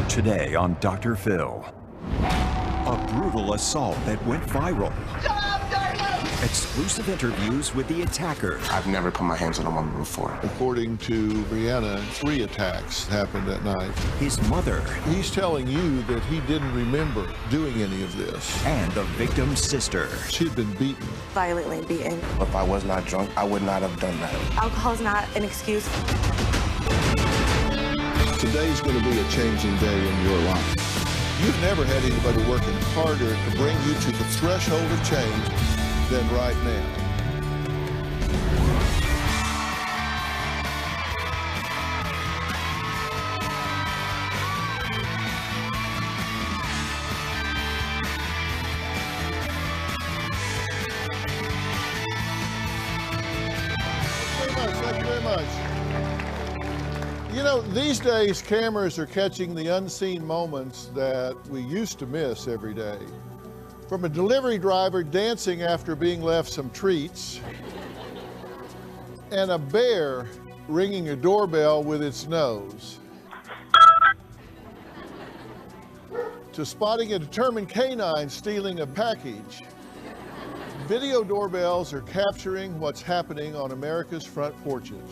Today on Dr. Phil, a brutal assault that went viral. Exclusive interviews with the attacker. I've never put my hands on a woman before. According to Brianna, 3 attacks happened that night. His mother. He's telling you that he didn't remember doing any of this. And the victim's sister. She'd been beaten. Violently beaten. If I was not drunk, I would not have done that. Alcohol is not an excuse. Today's going to be a changing day in your life. You've never had anybody working harder to bring you to the threshold of change than right now. Thank you very much. You know, these days cameras are catching the unseen moments that we used to miss every day. From a delivery driver dancing after being left some treats, and a bear ringing a doorbell with its nose, to spotting a determined canine stealing a package. Video doorbells are capturing what's happening on America's front porches.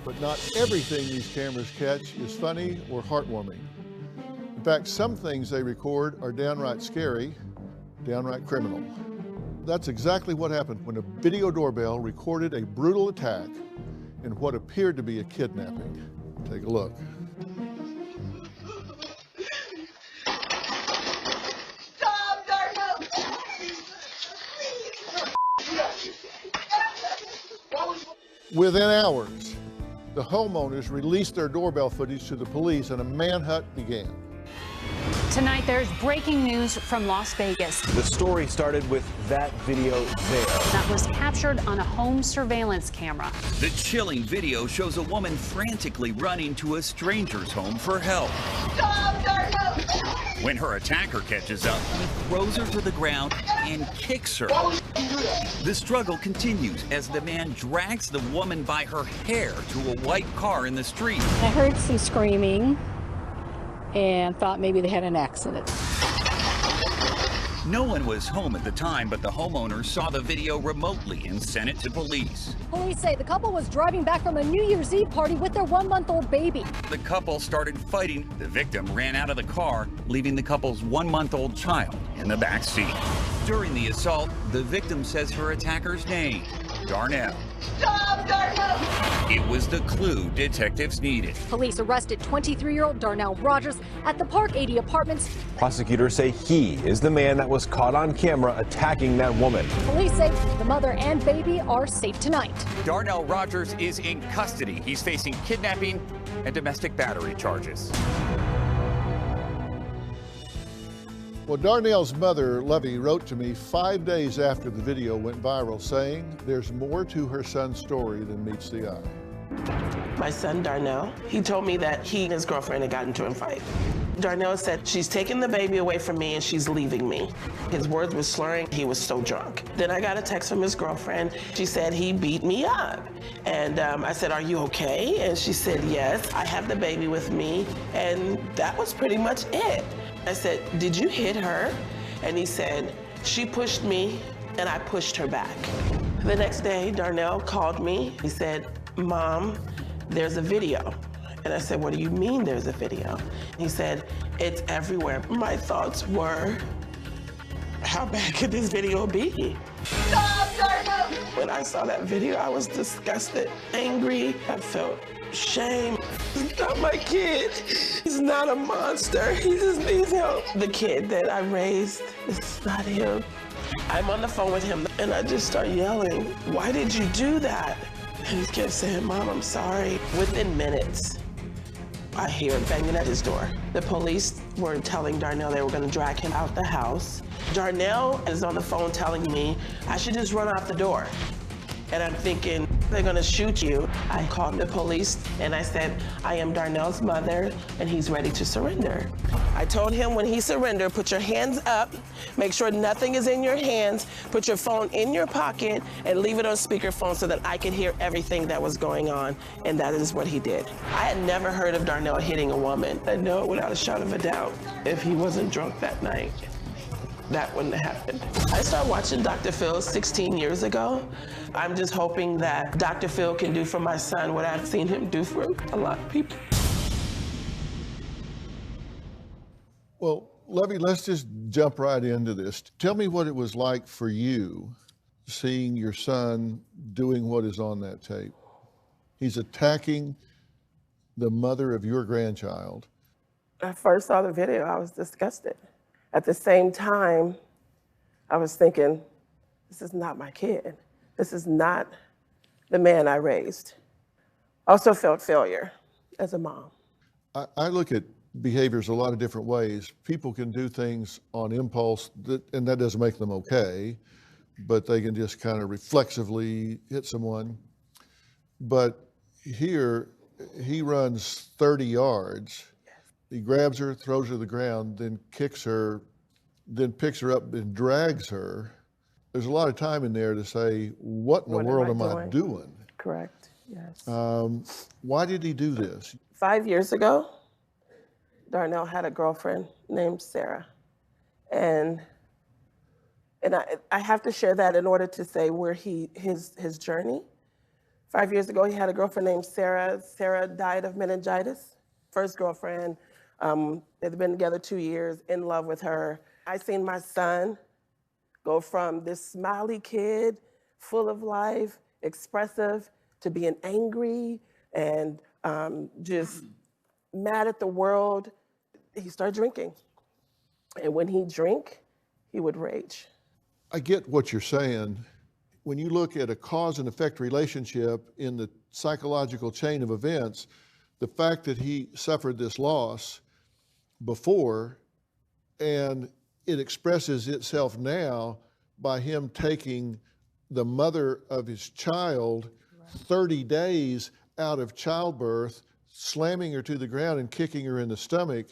But not everything these cameras catch is funny or heartwarming. In fact, some things they record are downright scary, downright criminal. That's exactly what happened when a video doorbell recorded a brutal attack in what appeared to be a kidnapping. Take a look. Stop, Darnell! Within hours, the homeowners released their doorbell footage to the police and a manhunt began. Tonight, there's breaking news from Las Vegas. The story started with that video there. That was captured on a home surveillance camera. The chilling video shows a woman frantically running to a stranger's home for help. Stop, Darnell! When her attacker catches up, he throws her to the ground and kicks her. The struggle continues as the man drags the woman by her hair to a white car in the street. I heard some screaming and thought maybe they had an accident. No one was home at the time, but the homeowner saw the video remotely and sent it to police. Police say the couple was driving back from a New Year's Eve party with their 1-month-old baby. The couple started fighting. The victim ran out of the car, leaving the couple's 1-month-old child in the back seat. During the assault, the victim says her attacker's name, Darnell. Stop, Darnell! It was the clue detectives needed. Police arrested 23-year-old Darnell Rogers at the Park 80 Apartments. Prosecutors say he is the man that was caught on camera attacking that woman. Police say the mother and baby are safe tonight. Darnell Rogers is in custody. He's facing kidnapping and domestic battery charges. Well, Darnell's mother, Lovey, wrote to me 5 days after the video went viral, saying there's more to her son's story than meets the eye. My son, Darnell, he told me that he and his girlfriend had gotten into a fight. Darnell said, she's taking the baby away from me and she's leaving me. His words were slurring. He was so drunk. Then I got a text from his girlfriend. She said he beat me up. And I said, are you okay? And she said, yes, I have the baby with me. And that was pretty much it. I said, did you hit her? And he said, she pushed me and I pushed her back. The next day, Darnell called me. He said, Mom, there's a video. And I said, what do you mean there's a video? He said, it's everywhere. My thoughts were, how bad could this video be? Stop, Darnell! When I saw that video, I was disgusted, angry. I felt shame. He's not my kid. He's not a monster. He just needs help. The kid that I raised, it's not him. I'm on the phone with him and I just start yelling, why did you do that? And he kept saying, Mom, I'm sorry. Within minutes, I hear banging at his door. The police were telling Darnell they were gonna drag him out the house. Darnell is on the phone telling me I should just run out the door. And I'm thinking, they're gonna shoot you. I called the police and I said, I am Darnell's mother and he's ready to surrender. I told him when he surrendered, put your hands up, make sure nothing is in your hands, put your phone in your pocket and leave it on speakerphone so that I could hear everything that was going on, and that is what he did. I had never heard of Darnell hitting a woman. I know without a shadow of a doubt, if he wasn't drunk that night, that wouldn't have happened. I started watching Dr. Phil 16 years ago. I'm just hoping that Dr. Phil can do for my son what I've seen him do for a lot of people. Well, Levy, let's just jump right into this. Tell me what it was like for you seeing your son doing what is on that tape. He's attacking the mother of your grandchild. When I first saw the video, I was disgusted. At the same time, I was thinking, this is not my kid. This is not the man I raised. Also felt failure as a mom. I look at behaviors a lot of different ways. People can do things on impulse, and that doesn't make them okay, but they can just kind of reflexively hit someone. But here, he runs 30 yards. He grabs her, throws her to the ground, then kicks her, then picks her up and drags her. There's a lot of time in there to say, what in the world am I doing? Correct, yes. Why did he do this? 5 years ago, Darnell had a girlfriend named Sarah. And I have to share that in order to say where his journey. 5 years ago, he had a girlfriend named Sarah. Sarah died of meningitis. First girlfriend, they'd been together 2 years, in love with her. I seen my son go from this smiley kid, full of life, expressive, to being angry and just mad at the world. He started drinking. And when he drank, he would rage. I get what you're saying. When you look at a cause and effect relationship in the psychological chain of events, the fact that he suffered this loss before, and it expresses itself now by him taking the mother of his child 30 days out of childbirth, slamming her to the ground and kicking her in the stomach.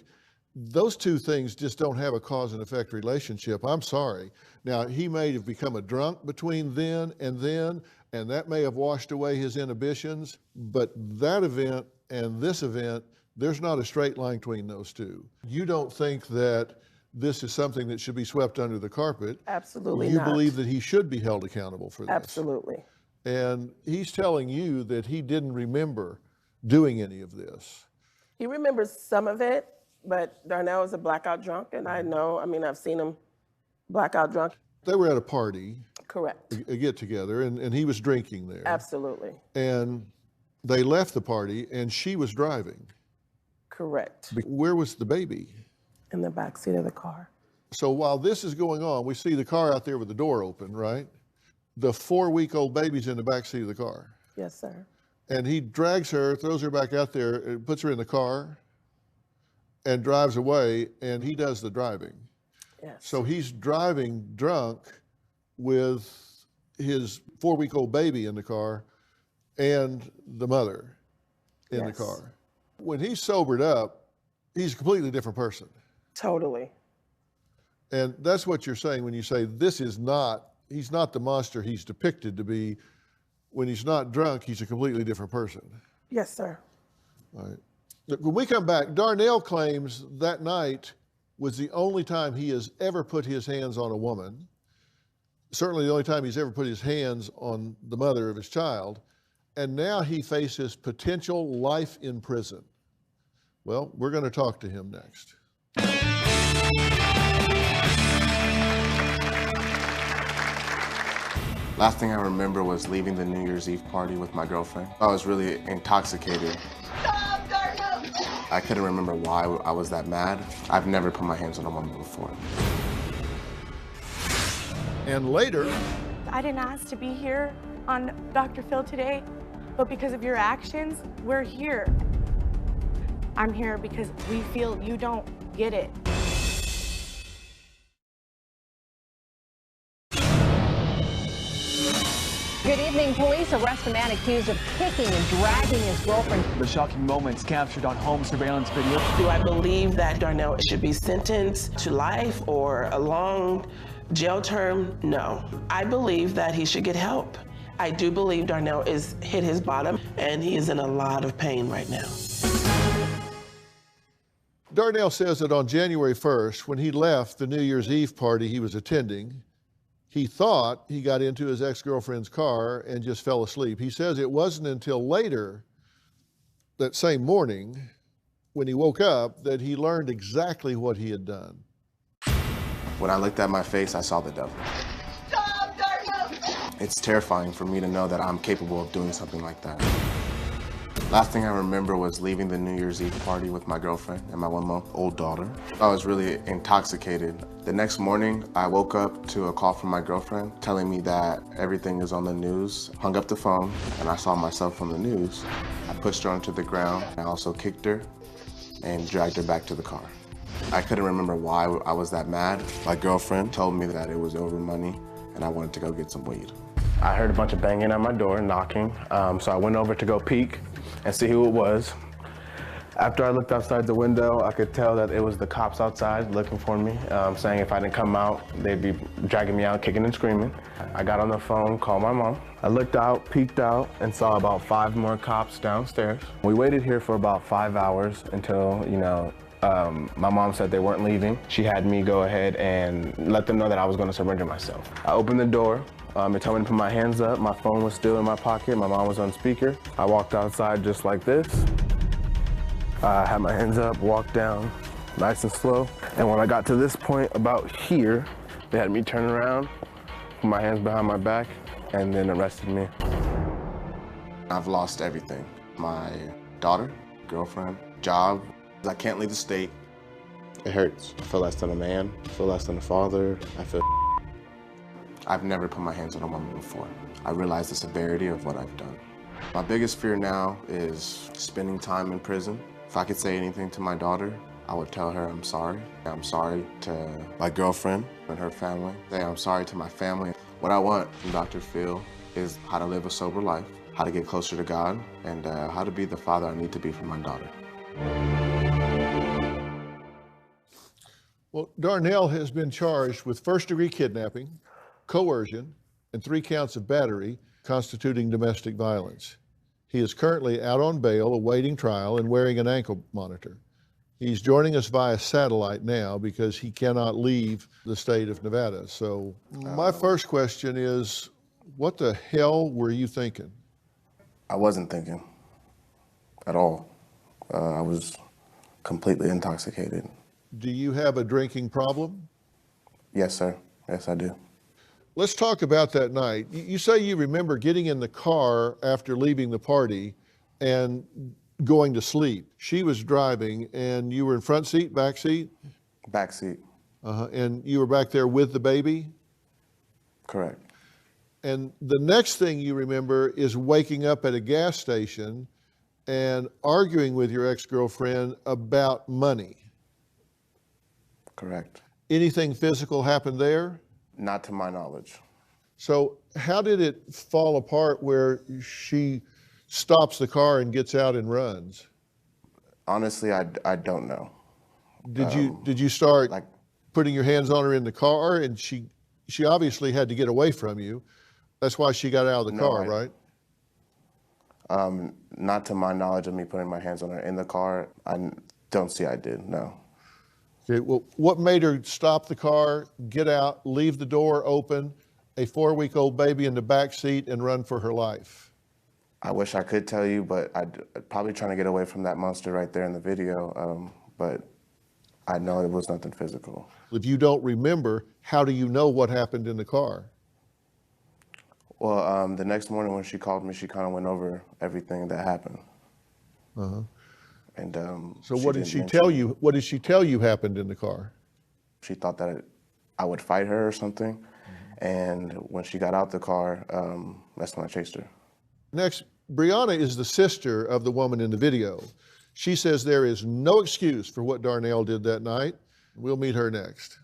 Those two things just don't have a cause and effect relationship. I'm sorry. Now, he may have become a drunk between then, and that may have washed away his inhibitions, but that event and this event, there's not a straight line between those two. You don't think that this is something that should be swept under the carpet. Absolutely not. You not. believe that he should be held accountable for this. Absolutely. And he's telling you that he didn't remember doing any of this. He remembers some of it, but Darnell is a blackout drunk, and I've seen him blackout drunk. They were at a party. Correct. A get-together, and he was drinking there. Absolutely. And they left the party, and she was driving. Correct. Where was the baby? In the backseat of the car. So while this is going on, we see the car out there with the door open, right? The 4-week-old baby's in the backseat of the car. Yes, sir. And he drags her, throws her back out there, puts her in the car, and drives away, and he does the driving. Yes. So he's driving drunk with his 4-week-old baby in the car and the mother in the car. When he's sobered up, he's a completely different person. Totally. And that's what you're saying when you say he's not the monster he's depicted to be. When he's not drunk, he's a completely different person. Yes, sir. All right. Look, when we come back, Darnell claims that night was the only time he has ever put his hands on a woman. Certainly the only time he's ever put his hands on the mother of his child. And now he faces potential life in prison. Well, we're going to talk to him next. Last thing I remember was leaving the New Year's Eve party with my girlfriend. I was really intoxicated. Stop, Darnell! I couldn't remember why I was that mad. I've never put my hands on a woman before. And later, I didn't ask to be here on Dr. Phil today, but because of your actions, we're here. I'm here because we feel you don't get it. Good evening. Police arrest a man accused of kicking and dragging his girlfriend. The shocking moments captured on home surveillance video. Do I believe that Darnell should be sentenced to life or a long jail term? No. I believe that he should get help. I do believe Darnell is hit his bottom and he is in a lot of pain right now. Darnell says that on January 1st, when he left the New Year's Eve party he was attending, he thought he got into his ex-girlfriend's car and just fell asleep. He says it wasn't until later that same morning when he woke up that he learned exactly what he had done. When I looked at my face, I saw the devil. Stop, Darnell! It's terrifying for me to know that I'm capable of doing something like that. Last thing I remember was leaving the New Year's Eve party with my girlfriend and my 1-month-old daughter. I was really intoxicated. The next morning, I woke up to a call from my girlfriend telling me that everything is on the news. Hung up the phone, and I saw myself on the news. I pushed her onto the ground. I also kicked her and dragged her back to the car. I couldn't remember why I was that mad. My girlfriend told me that it was over money, and I wanted to go get some weed. I heard a bunch of banging at my door, knocking, so I went over to go peek and see who it was. After I looked outside the window, I could tell that it was the cops outside looking for me, saying if I didn't come out, they'd be dragging me out, kicking and screaming. I got on the phone, called my mom. I looked out, peeked out, and saw about 5 more cops downstairs. We waited here for about 5 hours until, my mom said they weren't leaving. She had me go ahead and let them know that I was going to surrender myself. I opened the door. It told me to put my hands up. My phone was still in my pocket. My mom was on speaker. I walked outside just like this. I had my hands up, walked down nice and slow. And when I got to this point about here, they had me turn around, put my hands behind my back, and then arrested me. I've lost everything. My daughter, girlfriend, job. I can't leave the state. It hurts. I feel less than a man. I feel less than a father. I feel I've never put my hands on a woman before. I realize the severity of what I've done. My biggest fear now is spending time in prison. If I could say anything to my daughter, I would tell her I'm sorry. I'm sorry to my girlfriend and her family. I'm sorry to my family. What I want from Dr. Phil is how to live a sober life, how to get closer to God, and how to be the father I need to be for my daughter. Well, Darnell has been charged with first-degree kidnapping, coercion, and 3 counts of battery constituting domestic violence. He is currently out on bail awaiting trial and wearing an ankle monitor. He's joining us via satellite now because he cannot leave the state of Nevada. So my first question is, what the hell were you thinking? I wasn't thinking at all. I was completely intoxicated. Do you have a drinking problem? Yes, sir. Yes, I do. Let's talk about that night. You say you remember getting in the car after leaving the party and going to sleep. She was driving and you were in front seat, back seat? Back seat. And you were back there with the baby? Correct. And the next thing you remember is waking up at a gas station and arguing with your ex-girlfriend about money. Correct. Anything physical happened there? Not to my knowledge. So how did it fall apart where she stops the car and gets out and runs? Honestly, I don't know. Did you start putting your hands on her in the car, and she obviously had to get away from you? That's why she got out of the car, right? Not to my knowledge of me putting my hands on her in the car. I don't see I did, no. Okay, well, what made her stop the car, get out, leave the door open, a 4-week-old baby in the back seat, and run for her life? I wish I could tell you, but I'd probably trying to get away from that monster right there in the video, but I know it was nothing physical. If you don't remember, how do you know what happened in the car? Well, the next morning when she called me, she kind of went over everything that happened. And so what did she tell you? What did she tell you happened in the car? She thought that I would fight her or something. And when she got out the car, that's when I chased her. Next, Brianna is the sister of the woman in the video. She says there is no excuse for what Darnell did that night. We'll meet her next.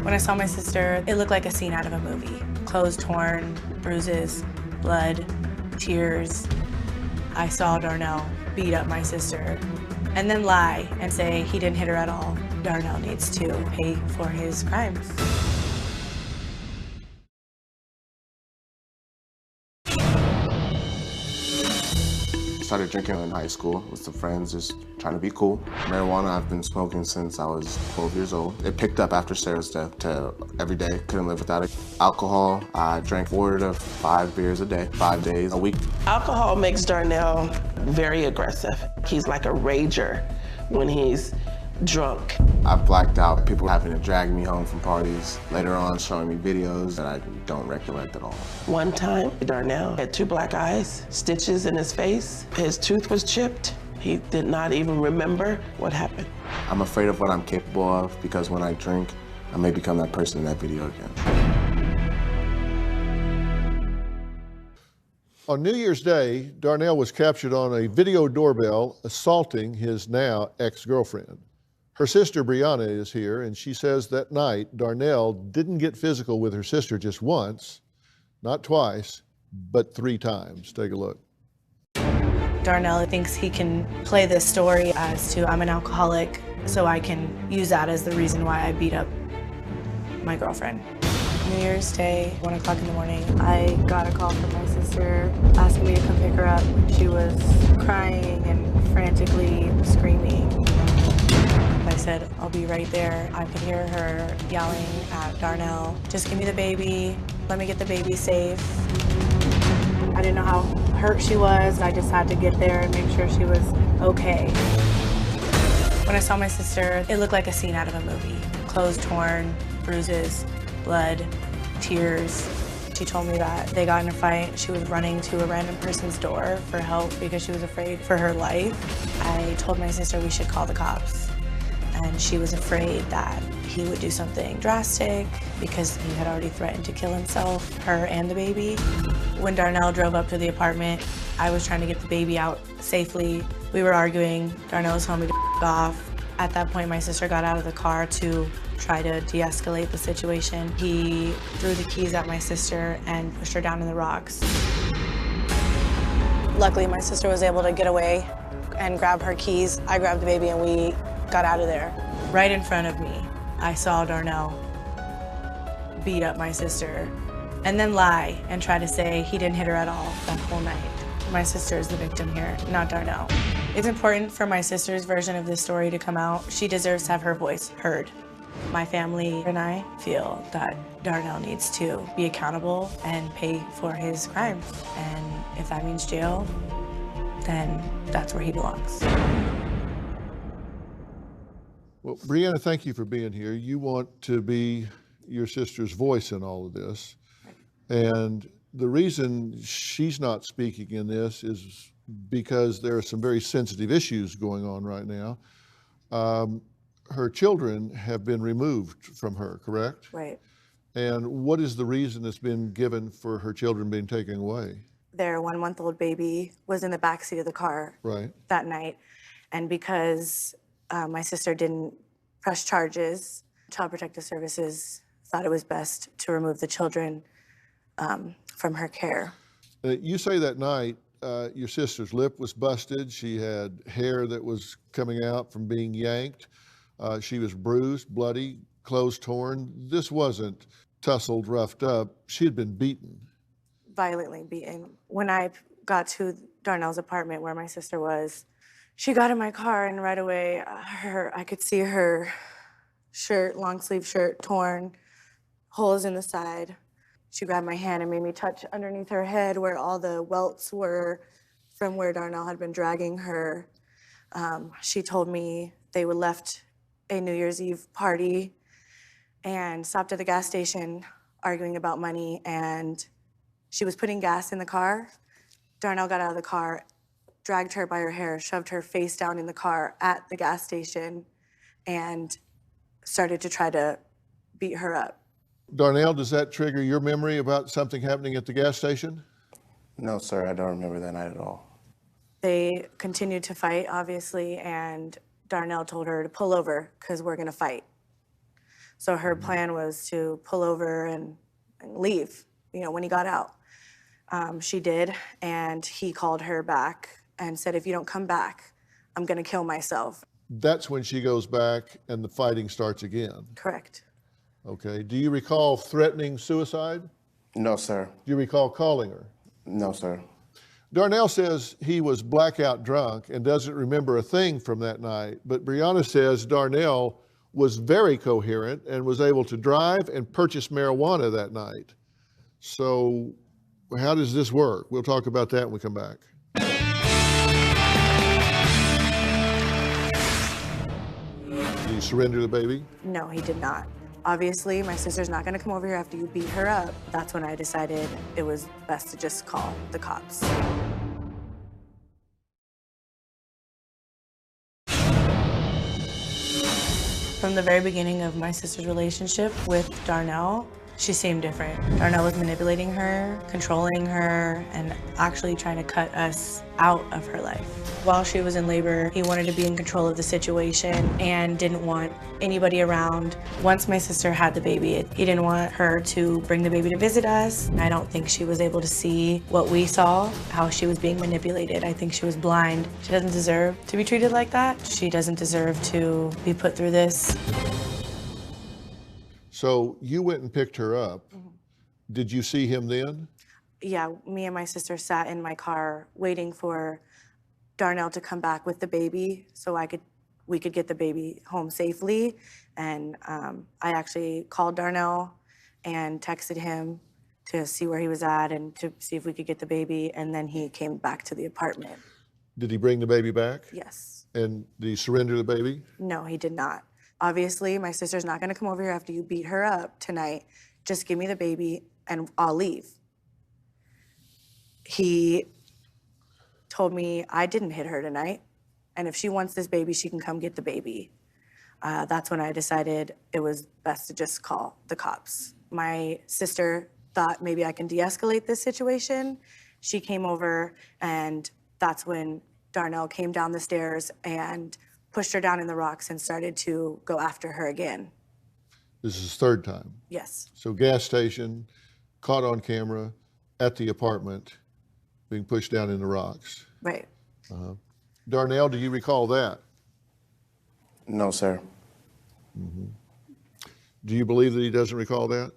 When I saw my sister, it looked like a scene out of a movie. Clothes torn, bruises, blood, tears. I saw Darnell beat up my sister and then lie and say he didn't hit her at all. Darnell needs to pay for his crimes. Started drinking in high school with some friends, just trying to be cool. Marijuana I've been smoking since I was 12 years old. It picked up after Sarah's death to every day, couldn't live without it. Alcohol, I drank 4 to 5 beers a day, 5 days a week. Alcohol makes Darnell very aggressive. He's like a rager when he's drunk. I blacked out. People having to drag me home from parties, later on showing me videos that I don't recollect at all. One time, Darnell had 2 black eyes, stitches in his face, his tooth was chipped. He did not even remember what happened. I'm afraid of what I'm capable of because when I drink, I may become that person in that video again. On New Year's Day, Darnell was captured on a video doorbell assaulting his now ex-girlfriend. Her sister Brianna is here, and she says that night Darnell didn't get physical with her sister just once, not twice, but 3 times. Take a look. Darnell thinks he can play this story as to I'm an alcoholic, so I can use that as the reason why I beat up my girlfriend. New Year's Day, 1 o'clock in the morning, I got a call from my sister asking me to come pick her up. She was crying and frantically screaming. I said, I'll be right there. I could hear her yelling at Darnell, just give me the baby, let me get the baby safe. I didn't know how hurt she was. I just had to get there and make sure she was okay. When I saw my sister, it looked like a scene out of a movie. Clothes torn, bruises, blood, tears. She told me that they got in a fight. She was running to a random person's door for help because she was afraid for her life. I told my sister we should call the cops. And she was afraid that he would do something drastic because he had already threatened to kill himself, her and the baby. When Darnell drove up to the apartment, I was trying to get the baby out safely. We were arguing. Darnell was telling me to f off. At that point, my sister got out of the car to try to de-escalate the situation. He threw the keys at my sister and pushed her down in the rocks. Luckily, my sister was able to get away and grab her keys. I grabbed the baby and we got out of there. Right in front of me, I saw Darnell beat up my sister and then lie and try to say he didn't hit her at all that whole night. My sister is the victim here, not Darnell. It's important for my sister's version of this story to come out. She deserves to have her voice heard. My family and I feel that Darnell needs to be accountable and pay for his crimes. And if that means jail, then that's where he belongs. Well, Brianna, thank you for being here. You want to be your sister's voice in all of this. And the reason she's not speaking in this is because there are some very sensitive issues going on right now. Her children have been removed from her, correct? Right. And what is the reason that's been given for her children being taken away? Their 1-month-old baby was in the backseat of the car that night. And because my sister didn't press charges, Child Protective Services thought it was best to remove the children from her care. You say that night your sister's lip was busted. She had hair that was coming out from being yanked. She was bruised, bloody, clothes torn. This wasn't tussled, roughed up. She had been beaten. Violently beaten. When I got to Darnell's apartment where my sister was, she got in my car and right away I could see her shirt, long sleeve shirt, torn, holes in the side. She grabbed my hand and made me touch underneath her head where all the welts were from where Darnell had been dragging her. She told me they were left a New Year's Eve party and stopped at the gas station arguing about money, and she was putting gas in the car. Darnell got out of the car, dragged her by her hair, shoved her face down in the car at the gas station, and started to try to beat her up. Darnell, does that trigger your memory about something happening at the gas station? No, sir, I don't remember that night at all. They continued to fight, obviously, and Darnell told her to pull over because we're gonna fight. So her plan was to pull over and leave, you know, when he got out. She did, and he called her back and said, if you don't come back, I'm gonna kill myself. That's when she goes back and the fighting starts again. Correct. Okay. Do you recall threatening suicide? No, sir. Do you recall calling her? No, sir. Darnell says he was blackout drunk and doesn't remember a thing from that night, but Brianna says Darnell was very coherent and was able to drive and purchase marijuana that night. So how does this work? We'll talk about that when we come back. Did he surrender the baby? No, he did not. Obviously, my sister's not gonna come over here after you beat her up. That's when I decided it was best to just call the cops. From the very beginning of my sister's relationship with Darnell, she seemed different. Darnell was manipulating her, controlling her, and actually trying to cut us out of her life. While she was in labor, he wanted to be in control of the situation and didn't want anybody around. Once my sister had the baby, he didn't want her to bring the baby to visit us. I don't think she was able to see what we saw, how she was being manipulated. I think she was blind. She doesn't deserve to be treated like that. She doesn't deserve to be put through this. So you went and picked her up. Mm-hmm. Did you see him then? Yeah, me and my sister sat in my car waiting for Darnell to come back with the baby so we could get the baby home safely. And I actually called Darnell and texted him to see where he was at and to see if we could get the baby. And then he came back to the apartment. Did he bring the baby back? Yes. And did he surrender the baby? No, he did not. Obviously, my sister's not gonna come over here after you beat her up tonight. Just give me the baby and I'll leave. He told me I didn't hit her tonight, and if she wants this baby, she can come get the baby. That's when I decided it was best to just call the cops. My sister thought maybe I can de-escalate this situation. She came over, and that's when Darnell came down the stairs and pushed her down in the rocks and started to go after her again. This is his third time? Yes. So gas station, caught on camera, at the apartment, being pushed down in the rocks. Right. Darnell, do you recall that? No, sir. Mm-hmm. Do you believe that he doesn't recall that?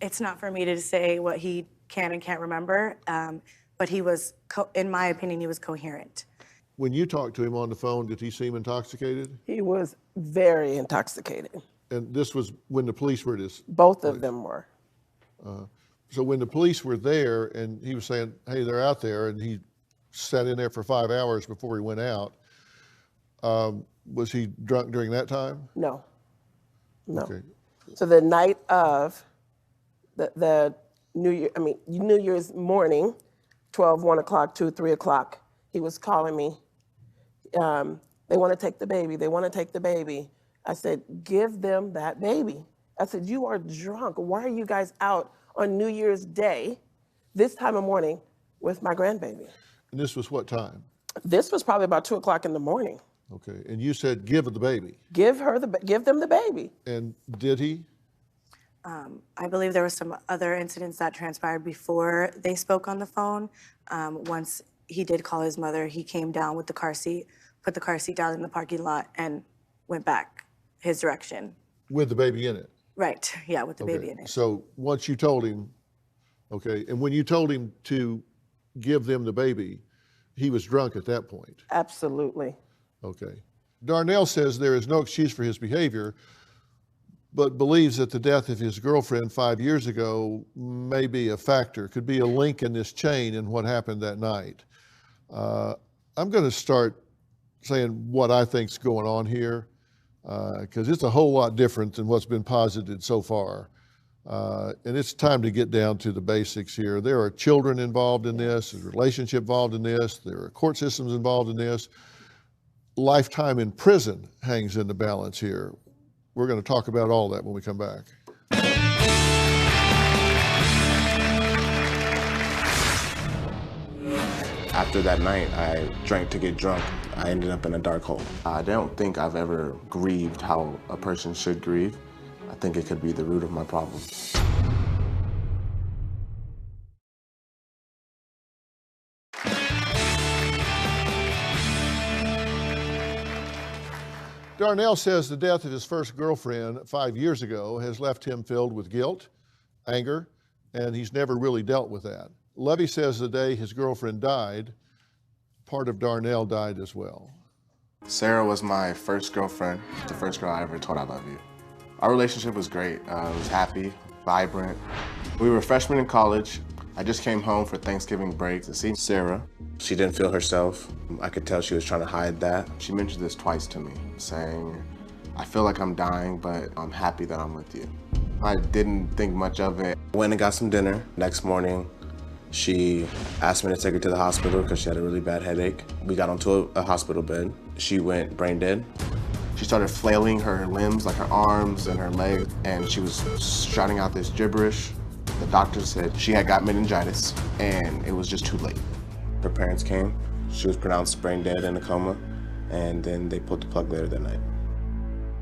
It's not for me to say what he can and can't remember, but he was, in my opinion, he was coherent. When you talked to him on the phone, did he seem intoxicated? He was very intoxicated. And this was when the police were this? Both of them were. So when the police were there and he was saying, hey, they're out there, and he sat in there for 5 hours before he went out, was he drunk during that time? No. No. Okay. So the night of the New Year's morning, 12, 1 o'clock, 2, 3 o'clock, he was calling me. They want to take the baby. They want to take the baby. I said, give them that baby. I said, you are drunk. Why are you guys out on New Year's Day, this time of morning, with my grandbaby? And this was what time? This was probably about 2 o'clock in the morning. Okay, and you said give her the baby. Give them the baby. And did he? I believe there were some other incidents that transpired before they spoke on the phone. Once he did call his mother, he came down with the car seat, put the car seat down in the parking lot, and went back his direction. With the baby in it? Right, yeah, with the baby in it. So once you told him, okay, and when you told him to give them the baby, he was drunk at that point? Absolutely. Okay. Darnell says there is no excuse for his behavior, but believes that the death of his girlfriend 5 years ago may be a factor, could be a link in this chain in what happened that night. I'm going to start saying what I think's going on here, because it's a whole lot different than what's been posited so far. And it's time to get down to the basics here. There are children involved in this, there's a relationship involved in this, there are court systems involved in this. Lifetime in prison hangs in the balance here. We're going to talk about all that when we come back. After that night, I drank to get drunk. I ended up in a dark hole. I don't think I've ever grieved how a person should grieve. I think it could be the root of my problem. Darnell says the death of his first girlfriend 5 years ago has left him filled with guilt, anger, and he's never really dealt with that. Lovey says the day his girlfriend died, part of Darnell died as well. Sarah was my first girlfriend, the first girl I ever told I love you. Our relationship was great. It was happy, vibrant. We were freshmen in college. I just came home for Thanksgiving break to see Sarah. She didn't feel herself. I could tell she was trying to hide that. She mentioned this twice to me, saying, I feel like I'm dying, but I'm happy that I'm with you. I didn't think much of it. Went and got some dinner. Next morning, she asked me to take her to the hospital because she had a really bad headache. We got onto a hospital bed. She went brain dead. She started flailing her limbs, like her arms and her legs, and she was shouting out this gibberish. The doctor said she had got meningitis, and it was just too late. Her parents came. She was pronounced brain dead in a coma, and then they pulled the plug later that night.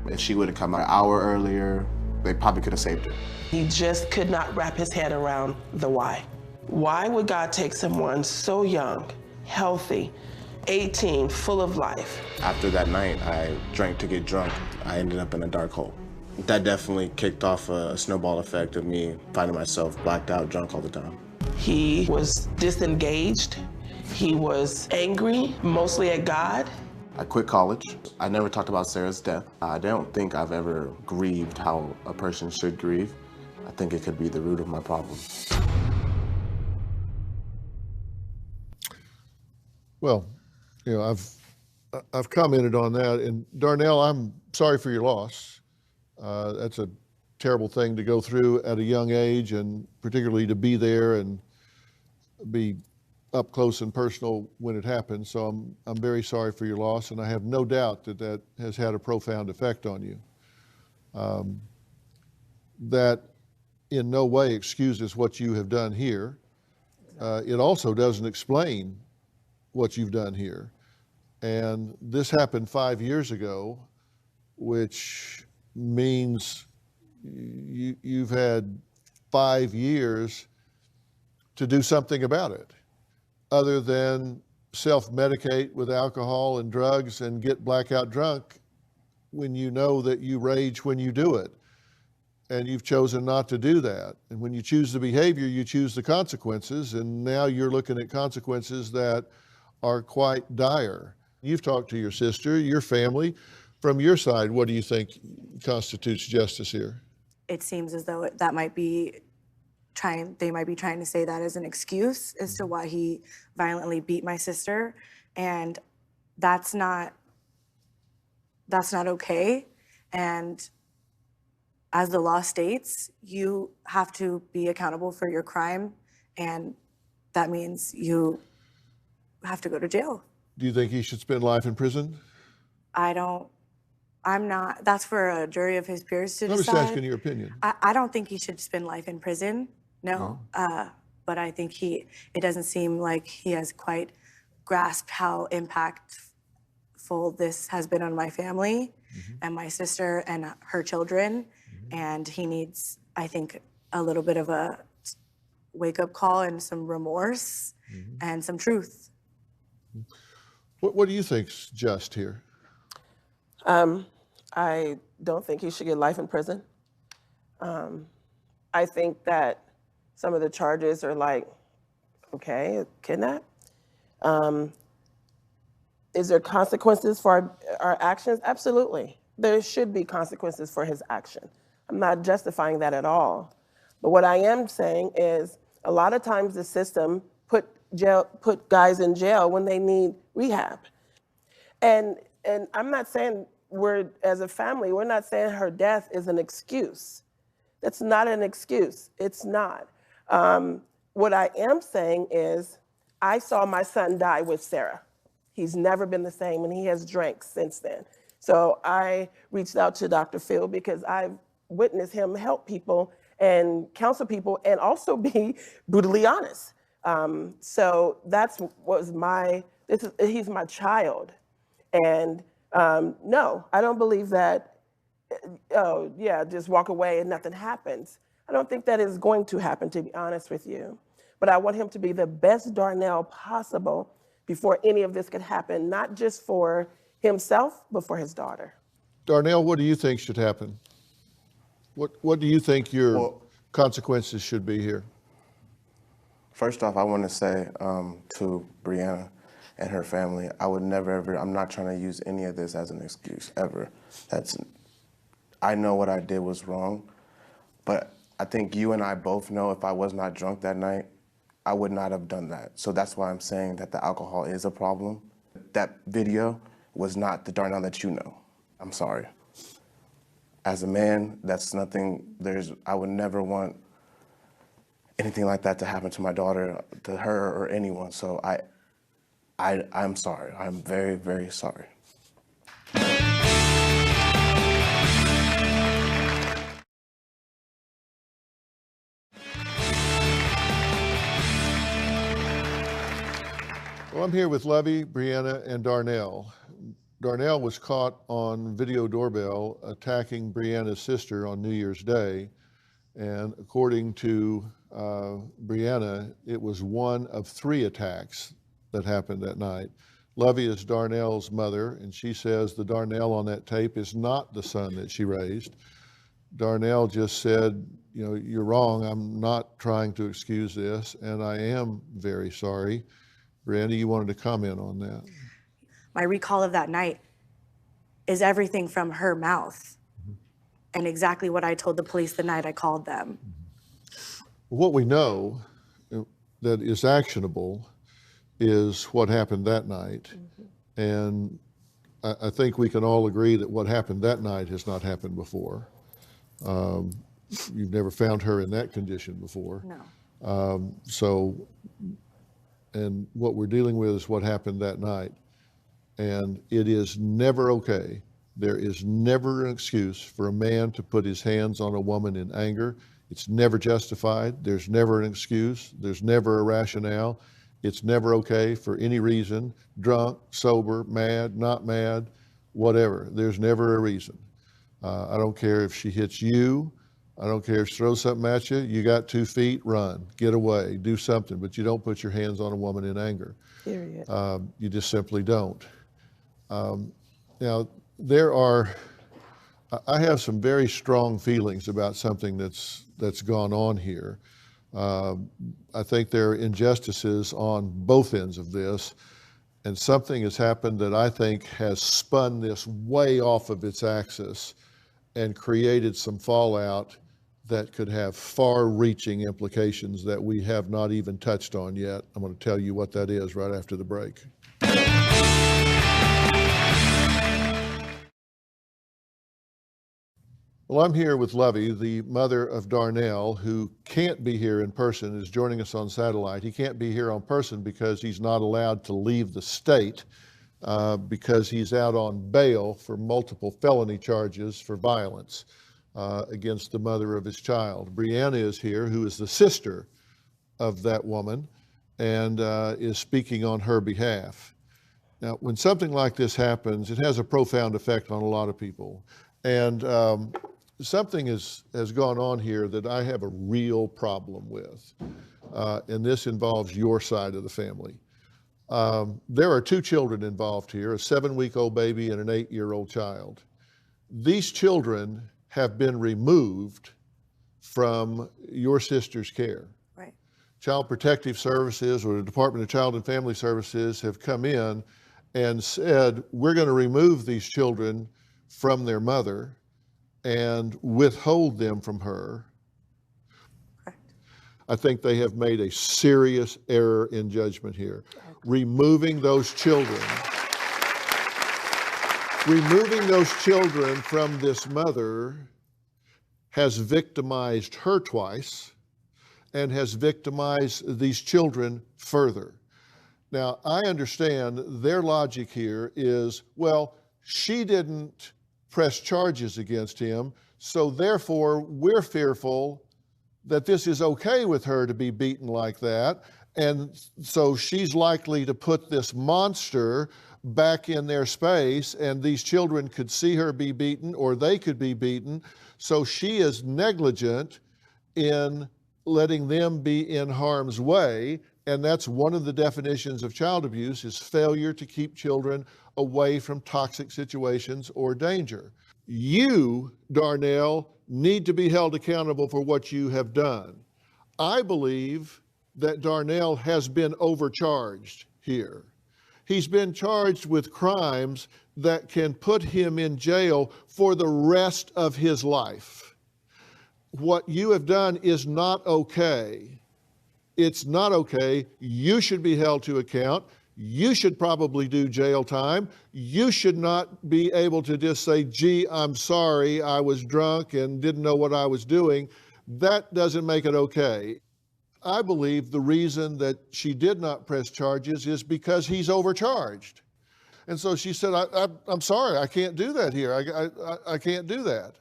If she would have come out an hour earlier, they probably could have saved her. He just could not wrap his head around the why. Why would God take someone so young, healthy, 18, full of life? After that night, I drank to get drunk. I ended up in a dark hole. That definitely kicked off a snowball effect of me finding myself blacked out, drunk all the time. He was disengaged. He was angry, mostly at God. I quit college. I never talked about Sarah's death. I don't think I've ever grieved how a person should grieve. I think it could be the root of my problem. Well, you know, I've commented on that, and Darnell, I'm sorry for your loss. That's a terrible thing to go through at a young age, and particularly to be there and be up close and personal when it happens. So I'm very sorry for your loss, and I have no doubt that that has had a profound effect on you. That in no way excuses what you have done here. It also doesn't explain what you've done here. And this happened 5 years ago, which means you've had 5 years to do something about it, other than self-medicate with alcohol and drugs and get blackout drunk when you know that you rage when you do it. And you've chosen not to do that. And when you choose the behavior, you choose the consequences, and now you're looking at consequences that are quite dire. You've talked to your sister, your family. From your side, what do you think constitutes justice here? It seems as though they might be trying to say that as an excuse as to why he violently beat my sister, and that's not okay. And as the law states, you have to be accountable for your crime, and that means you have to go to jail. Do you think he should spend life in prison? That's for a jury of his peers to decide. I'm just asking your opinion. I don't think he should spend life in prison, no. But I think it doesn't seem like he has quite grasped how impactful this has been on my family and my sister and her children. And he needs, I think, a little bit of a wake-up call and some remorse and some truth. What do you think's just here? I don't think he should get life in prison. I think that some of the charges are like, okay, kidnap. Is there consequences for our actions? Absolutely. There should be consequences for his action. I'm not justifying that at all. But what I am saying is a lot of times the system put guys in jail when they need rehab. And I'm not saying as a family, we're not saying her death is an excuse. That's not an excuse. It's not. What I am saying is I saw my son die with Sarah. He's never been the same, and he has drank since then. So I reached out to Dr. Phil because I've witnessed him help people and counsel people and also be brutally honest. So that's was my, he's my child. And no, I don't believe that, oh yeah, just walk away and nothing happens. I don't think that is going to happen, to be honest with you. But I want him to be the best Darnell possible before any of this could happen, not just for himself, but for his daughter. Darnell, what do you think should happen? What do you think your consequences should be here? First off, I want to say to Brianna and her family, I would never ever, I'm not trying to use any of this as an excuse, ever. I know what I did was wrong, but I think you and I both know if I was not drunk that night, I would not have done that. So that's why I'm saying that the alcohol is a problem. That video was not the Darnell that you know. I'm sorry. As a man, that's nothing, I would never want anything like that to happen to my daughter, to her, or anyone. So I'm sorry. I'm very, very sorry. Well, I'm here with Lovey, Brianna, and Darnell. Darnell was caught on video doorbell attacking Brianna's sister on New Year's Day. And according to Brianna, it was one of 3 attacks that happened that night. Lovey is Darnell's mother, and she says the Darnell on that tape is not the son that she raised. Darnell just said, you know, you're wrong. I'm not trying to excuse this, and I am very sorry. Brianna, you wanted to comment on that. My recall of that night is everything from her mouth and exactly what I told the police the night I called them. What we know that is actionable is what happened that night. And I think we can all agree that what happened that night has not happened before. You've never found her in that condition before. No. And what we're dealing with is what happened that night. And it is never okay. There is never an excuse for a man to put his hands on a woman in anger. It's never justified. There's never an excuse. There's never a rationale. It's never okay for any reason, drunk, sober, mad, not mad, whatever. There's never a reason. I don't care if she hits you. I don't care if she throws something at you. You got 2 feet, run, get away, do something, but you don't put your hands on a woman in anger. Period. You just simply don't. Now, I have some very strong feelings about something that's gone on here. I think there are injustices on both ends of this, and something has happened that I think has spun this way off of its axis and created some fallout that could have far-reaching implications that we have not even touched on yet. I'm going to tell you what that is right after the break. Well, I'm here with Lovey, the mother of Darnell, who can't be here in person, is joining us on satellite. He can't be here in person because he's not allowed to leave the state because he's out on bail for multiple felony charges for violence against the mother of his child. Brianna is here, who is the sister of that woman, and is speaking on her behalf. Now, when something like this happens, it has a profound effect on a lot of people. And something has gone on here that I have a real problem with, and this involves your side of the family. There are 2 children involved here, a 7-week-old baby and an 8-year-old child. These children have been removed from your sister's care. Right. Child Protective Services or the Department of Child and Family Services have come in and said, we're going to remove these children from their mother and withhold them from her. Correct. I think they have made a serious error in judgment here. Removing those children from this mother has victimized her twice and has victimized these children further. Now, I understand their logic here is, well, she didn't press charges against him, so therefore we're fearful that this is okay with her to be beaten like that, And so she's likely to put this monster back in their space, and these children could see her be beaten or they could be beaten. So she is negligent in letting them be in harm's way. And that's one of the definitions of child abuse, is failure to keep children away from toxic situations or danger. You, Darnell, need to be held accountable for what you have done. I believe that Darnell has been overcharged here. He's been charged with crimes that can put him in jail for the rest of his life. What you have done is not okay. It's not okay. You should be held to account. You should probably do jail time. You should not be able to just say, gee, I'm sorry, I was drunk and didn't know what I was doing. That doesn't make it okay. I believe the reason that she did not press charges is because he's overcharged. And so she said, I'm sorry, I can't do that here. I can't do that.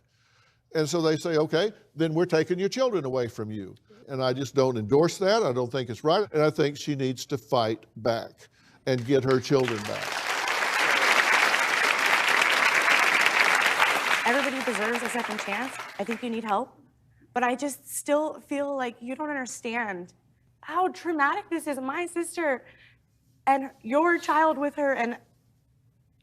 And so they say, okay, then we're taking your children away from you. And I just don't endorse that. I don't think it's right. And I think she needs to fight back and get her children back. Everybody deserves a second chance. I think you need help. But I just still feel like you don't understand how traumatic this is. My sister and your child with her and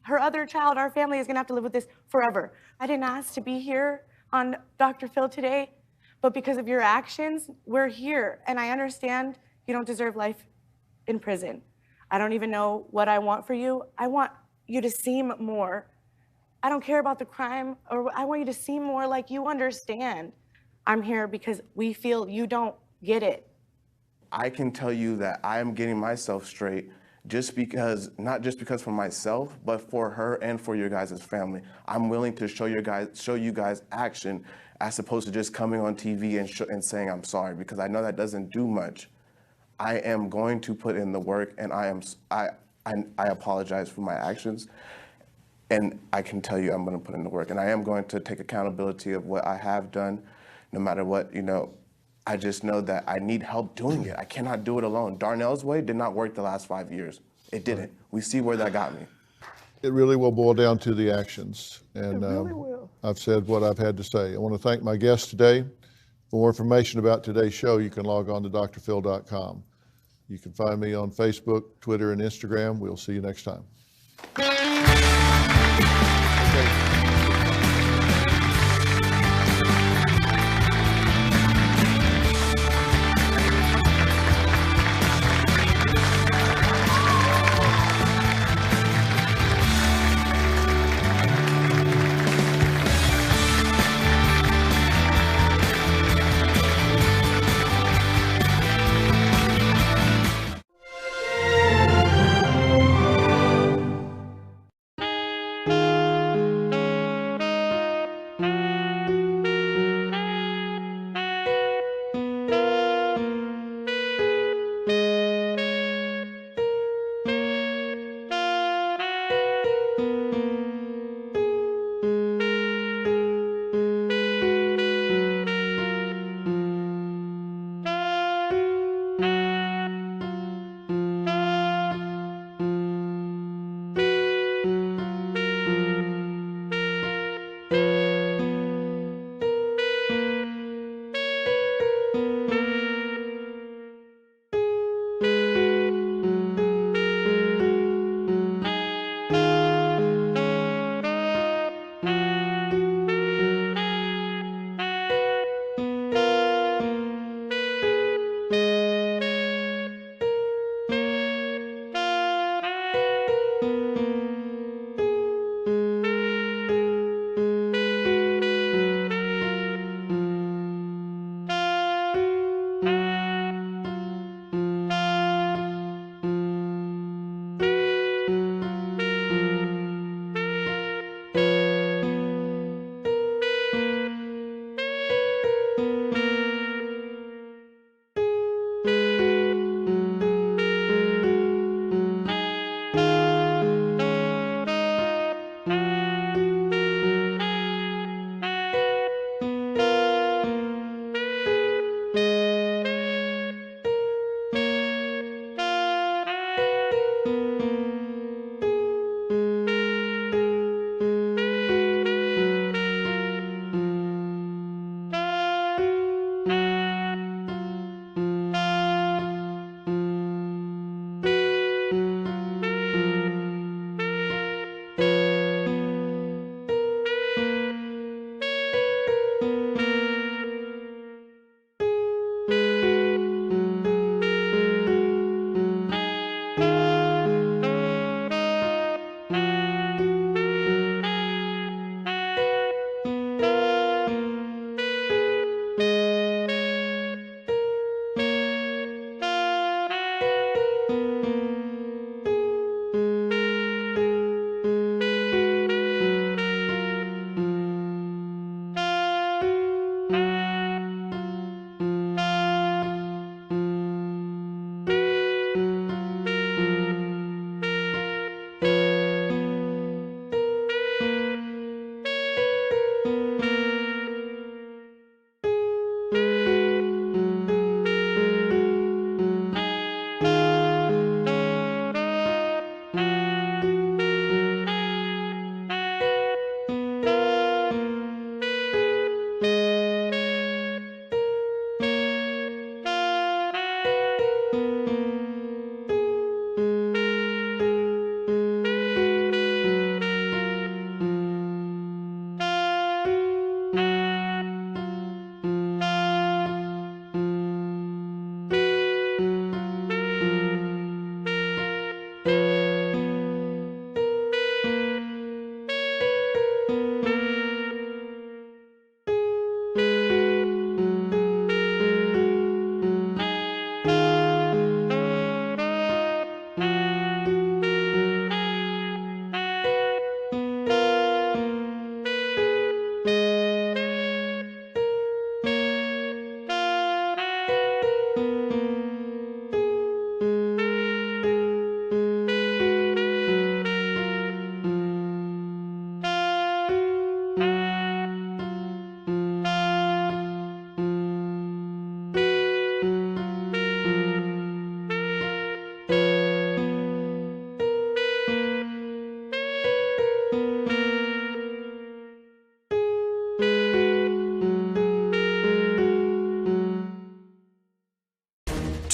her other child, our family is gonna have to live with this forever. I didn't ask to be here on Dr. Phil today, but because of your actions, we're here. And I understand you don't deserve life in prison. I don't even know what I want for you. I want you to seem more. I don't care about the crime, or I want you to seem more like you understand. I'm here because we feel you don't get it. I can tell you that I am getting myself straight just because, not just because for myself, but for her and for your guys' family. I'm willing to show you guys action as opposed to just coming on TV and saying I'm sorry, because I know that doesn't do much. I am going to put in the work, and I apologize for my actions, and I can tell you I'm going to put in the work, and I am going to take accountability of what I have done, no matter what. I just know that I need help doing it. I cannot do it alone. Darnell's way did not work the last 5 years. It didn't. We see where that got me. It really will boil down to the actions. And It really will. I've said what I've had to say. I want to thank my guests today. For more information about today's show, you can log on to drphil.com. You can find me on Facebook, Twitter, and Instagram. We'll see you next time.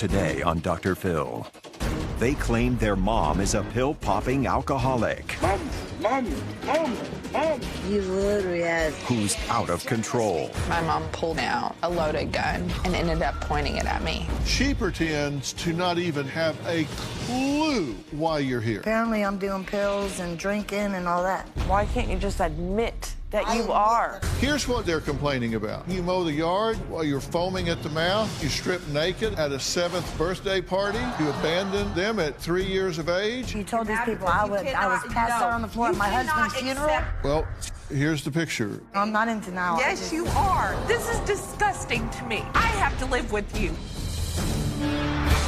today on Dr. Phil. They claim their mom is a pill-popping alcoholic. Mom! You literally has. Who's out of control. My mom pulled out a loaded gun and ended up pointing it at me. She pretends to not even have a clue why you're here. Apparently I'm doing pills and drinking and all that. Why can't you just admit that you are? Here's what they're complaining about. You mow the yard while you're foaming at the mouth. You strip naked at a 7th birthday party. You abandoned them at 3 years of age. You told these people I was passed out on the floor at my husband's funeral. Well, here's the picture. I'm not in denial. Yes, you are. This is disgusting to me. I have to live with you.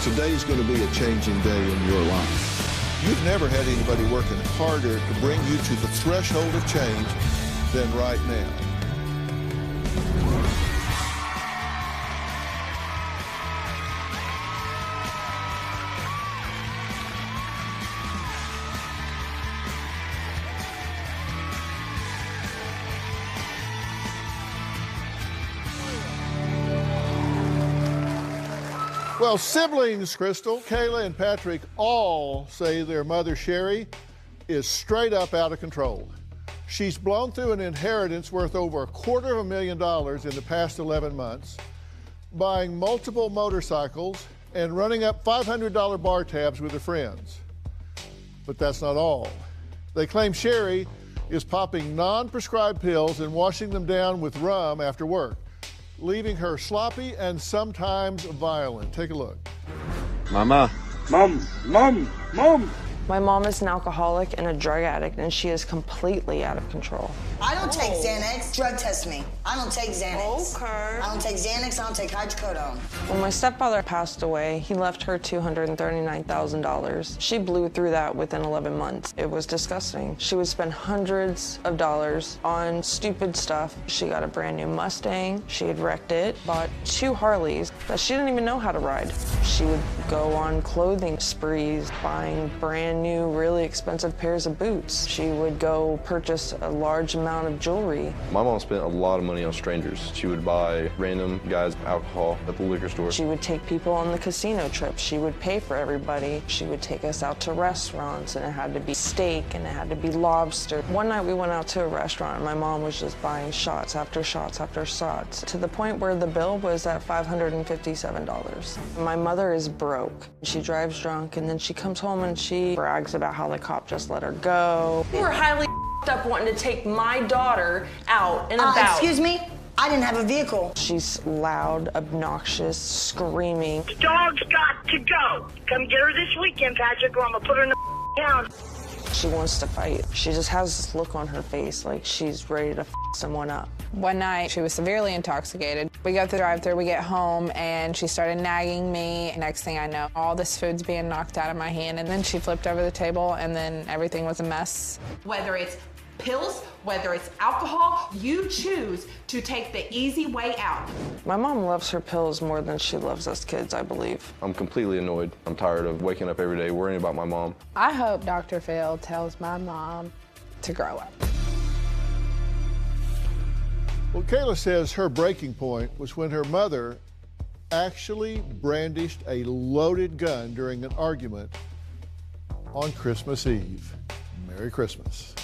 Today's going to be a changing day in your life. You've never had anybody working harder to bring you to the threshold of change than right now. Well, siblings, Crystal, Kayla, and Patrick all say their mother, Sherry, is straight up out of control. She's blown through an inheritance worth over $250,000 in the past 11 months, buying multiple motorcycles and running up $500 bar tabs with her friends. But that's not all. They claim Sherry is popping non-prescribed pills and washing them down with rum after work, leaving her sloppy and sometimes violent. Take a look. Mama. Mom. My mom is an alcoholic and a drug addict, and she is completely out of control. I don't take Xanax. Drug test me. I don't take Xanax. Okay. I don't take Xanax. I don't take hydrocodone. When my stepfather passed away, he left her $239,000. She blew through that within 11 months. It was disgusting. She would spend hundreds of dollars on stupid stuff. She got a brand new Mustang. She had wrecked it, bought 2 Harleys that she didn't even know how to ride. She would go on clothing sprees, buying brand new, really expensive pairs of boots. She would go purchase a large amount of jewelry. My mom spent a lot of money on strangers. She would buy random guys alcohol at the liquor store. She would take people on the casino trips. She would pay for everybody. She would take us out to restaurants, and it had to be steak and it had to be lobster. One night we went out to a restaurant and my mom was just buying shots after shots after shots, to the point where the bill was at $557. My mother is broke. She drives drunk, and then she comes home and she brags about how the cop just let her go. You were highly up wanting to take my daughter out and about. Excuse me? I didn't have a vehicle. She's loud, obnoxious, screaming. The dog's got to go. Come get her this weekend, Patrick, or I'm gonna put her in the down. She wants to fight. She just has this look on her face like she's ready to f someone up. One night, she was severely intoxicated. We go through the drive-thru, we get home, and she started nagging me. Next thing I know, all this food's being knocked out of my hand, and then she flipped over the table, and then everything was a mess. Whether it's pills, whether it's alcohol, you choose to take the easy way out. My mom loves her pills more than she loves us kids, I believe. I'm completely annoyed. I'm tired of waking up every day worrying about my mom. I hope Dr. Phil tells my mom to grow up. Well, Kayla says her breaking point was when her mother actually brandished a loaded gun during an argument on Christmas Eve. Merry Christmas.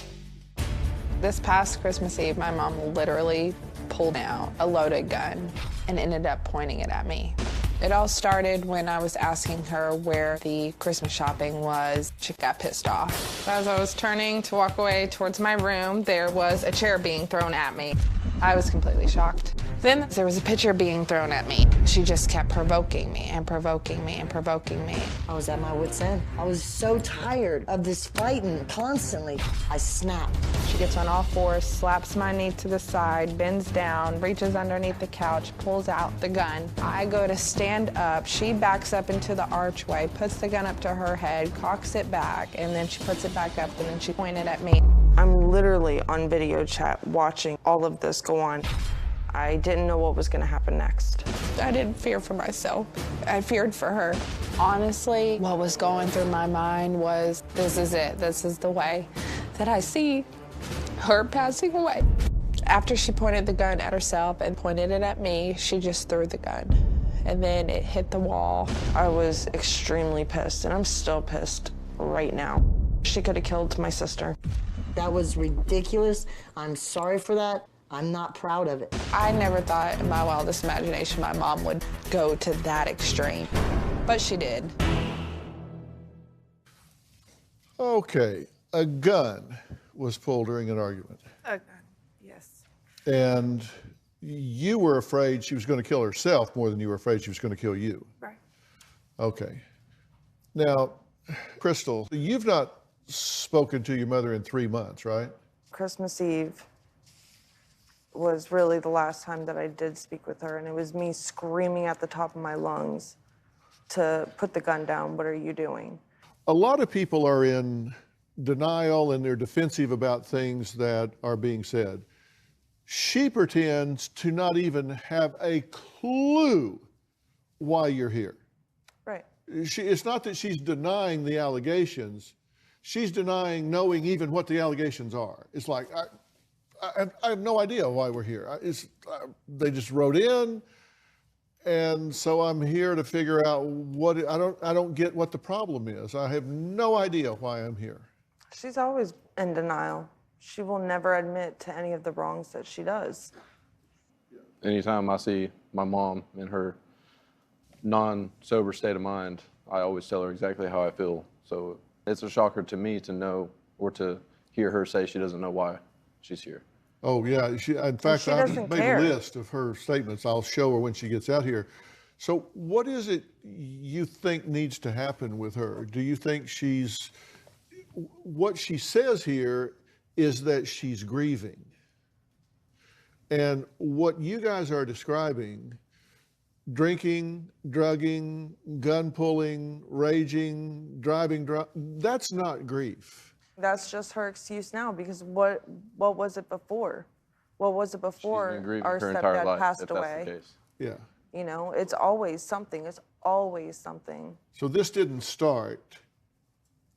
This past Christmas Eve, my mom literally pulled out a loaded gun and ended up pointing it at me. It all started when I was asking her where the Christmas shopping was. She got pissed off. As I was turning to walk away towards my room, there was a chair being thrown at me. I was completely shocked. Then there was a picture being thrown at me. She just kept provoking me and provoking me and provoking me. I was at my wit's end. I was so tired of this fighting constantly. I snapped. She gets on all fours, slaps my knee to the side, bends down, reaches underneath the couch, pulls out the gun. I go to stand up. She backs up into the archway, puts the gun up to her head, cocks it back, and then she puts it back up, and then she pointed at me. I'm literally on video chat watching all of this go on. I didn't know what was going to happen next. I didn't fear for myself. I feared for her. Honestly, what was going through my mind was, this is it. This is the way that I see her passing away. After she pointed the gun at herself and pointed it at me, she just threw the gun. and then it hit the wall. I was extremely pissed, and I'm still pissed right now. She could have killed my sister. That was ridiculous. I'm sorry for that. I'm not proud of it. I never thought in my wildest imagination my mom would go to that extreme, but she did. Okay, a gun was pulled during an argument. A gun, yes. And you were afraid she was going to kill herself more than you were afraid she was going to kill you. Right. Okay. Now, Crystal, you've not spoken to your mother in 3 months, right? Christmas Eve was really the last time that I did speak with her, and it was me screaming at the top of my lungs to put the gun down. What are you doing? A lot of people are in denial and they're defensive about things that are being said. She pretends to not even have a clue why you're here. Right. It's not that she's denying the allegations. She's denying knowing even what the allegations are. It's like, I have no idea why we're here. They just wrote in, and so I'm here to figure out what, I don't get what the problem is. I have no idea why I'm here. She's always in denial. She will never admit to any of the wrongs that she does. Anytime I see my mom in her non-sober state of mind, I always tell her exactly how I feel. So it's a shocker to me to know or to hear her say she doesn't know why she's here. Oh, yeah. In fact, I've made a list of her statements. I'll show her when she gets out here. So what is it you think needs to happen with her? Do you think what she says here is that she's grieving? And what you guys are describing, drinking, drugging, gun pulling, raging, driving drunk, that's not grief. That's just her excuse now, because what was it before? What was it before our stepdad passed away? That's the case. Yeah. You know, it's always something. It's always something. So this didn't start.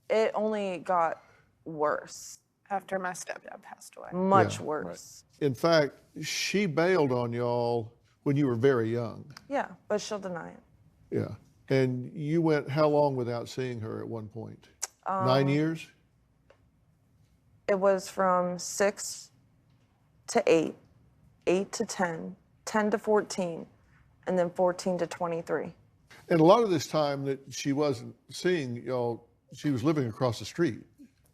It only got worse. After my stepdad passed away. Much worse. Right. In fact, she bailed on y'all when you were very young. Yeah, but she'll deny it. Yeah. And you went how long without seeing her at one point? 9 years? It was from 6 to 8, 8 to 10, 10 to 14, and then 14 to 23. And a lot of this time that she wasn't seeing y'all, she was living across the street.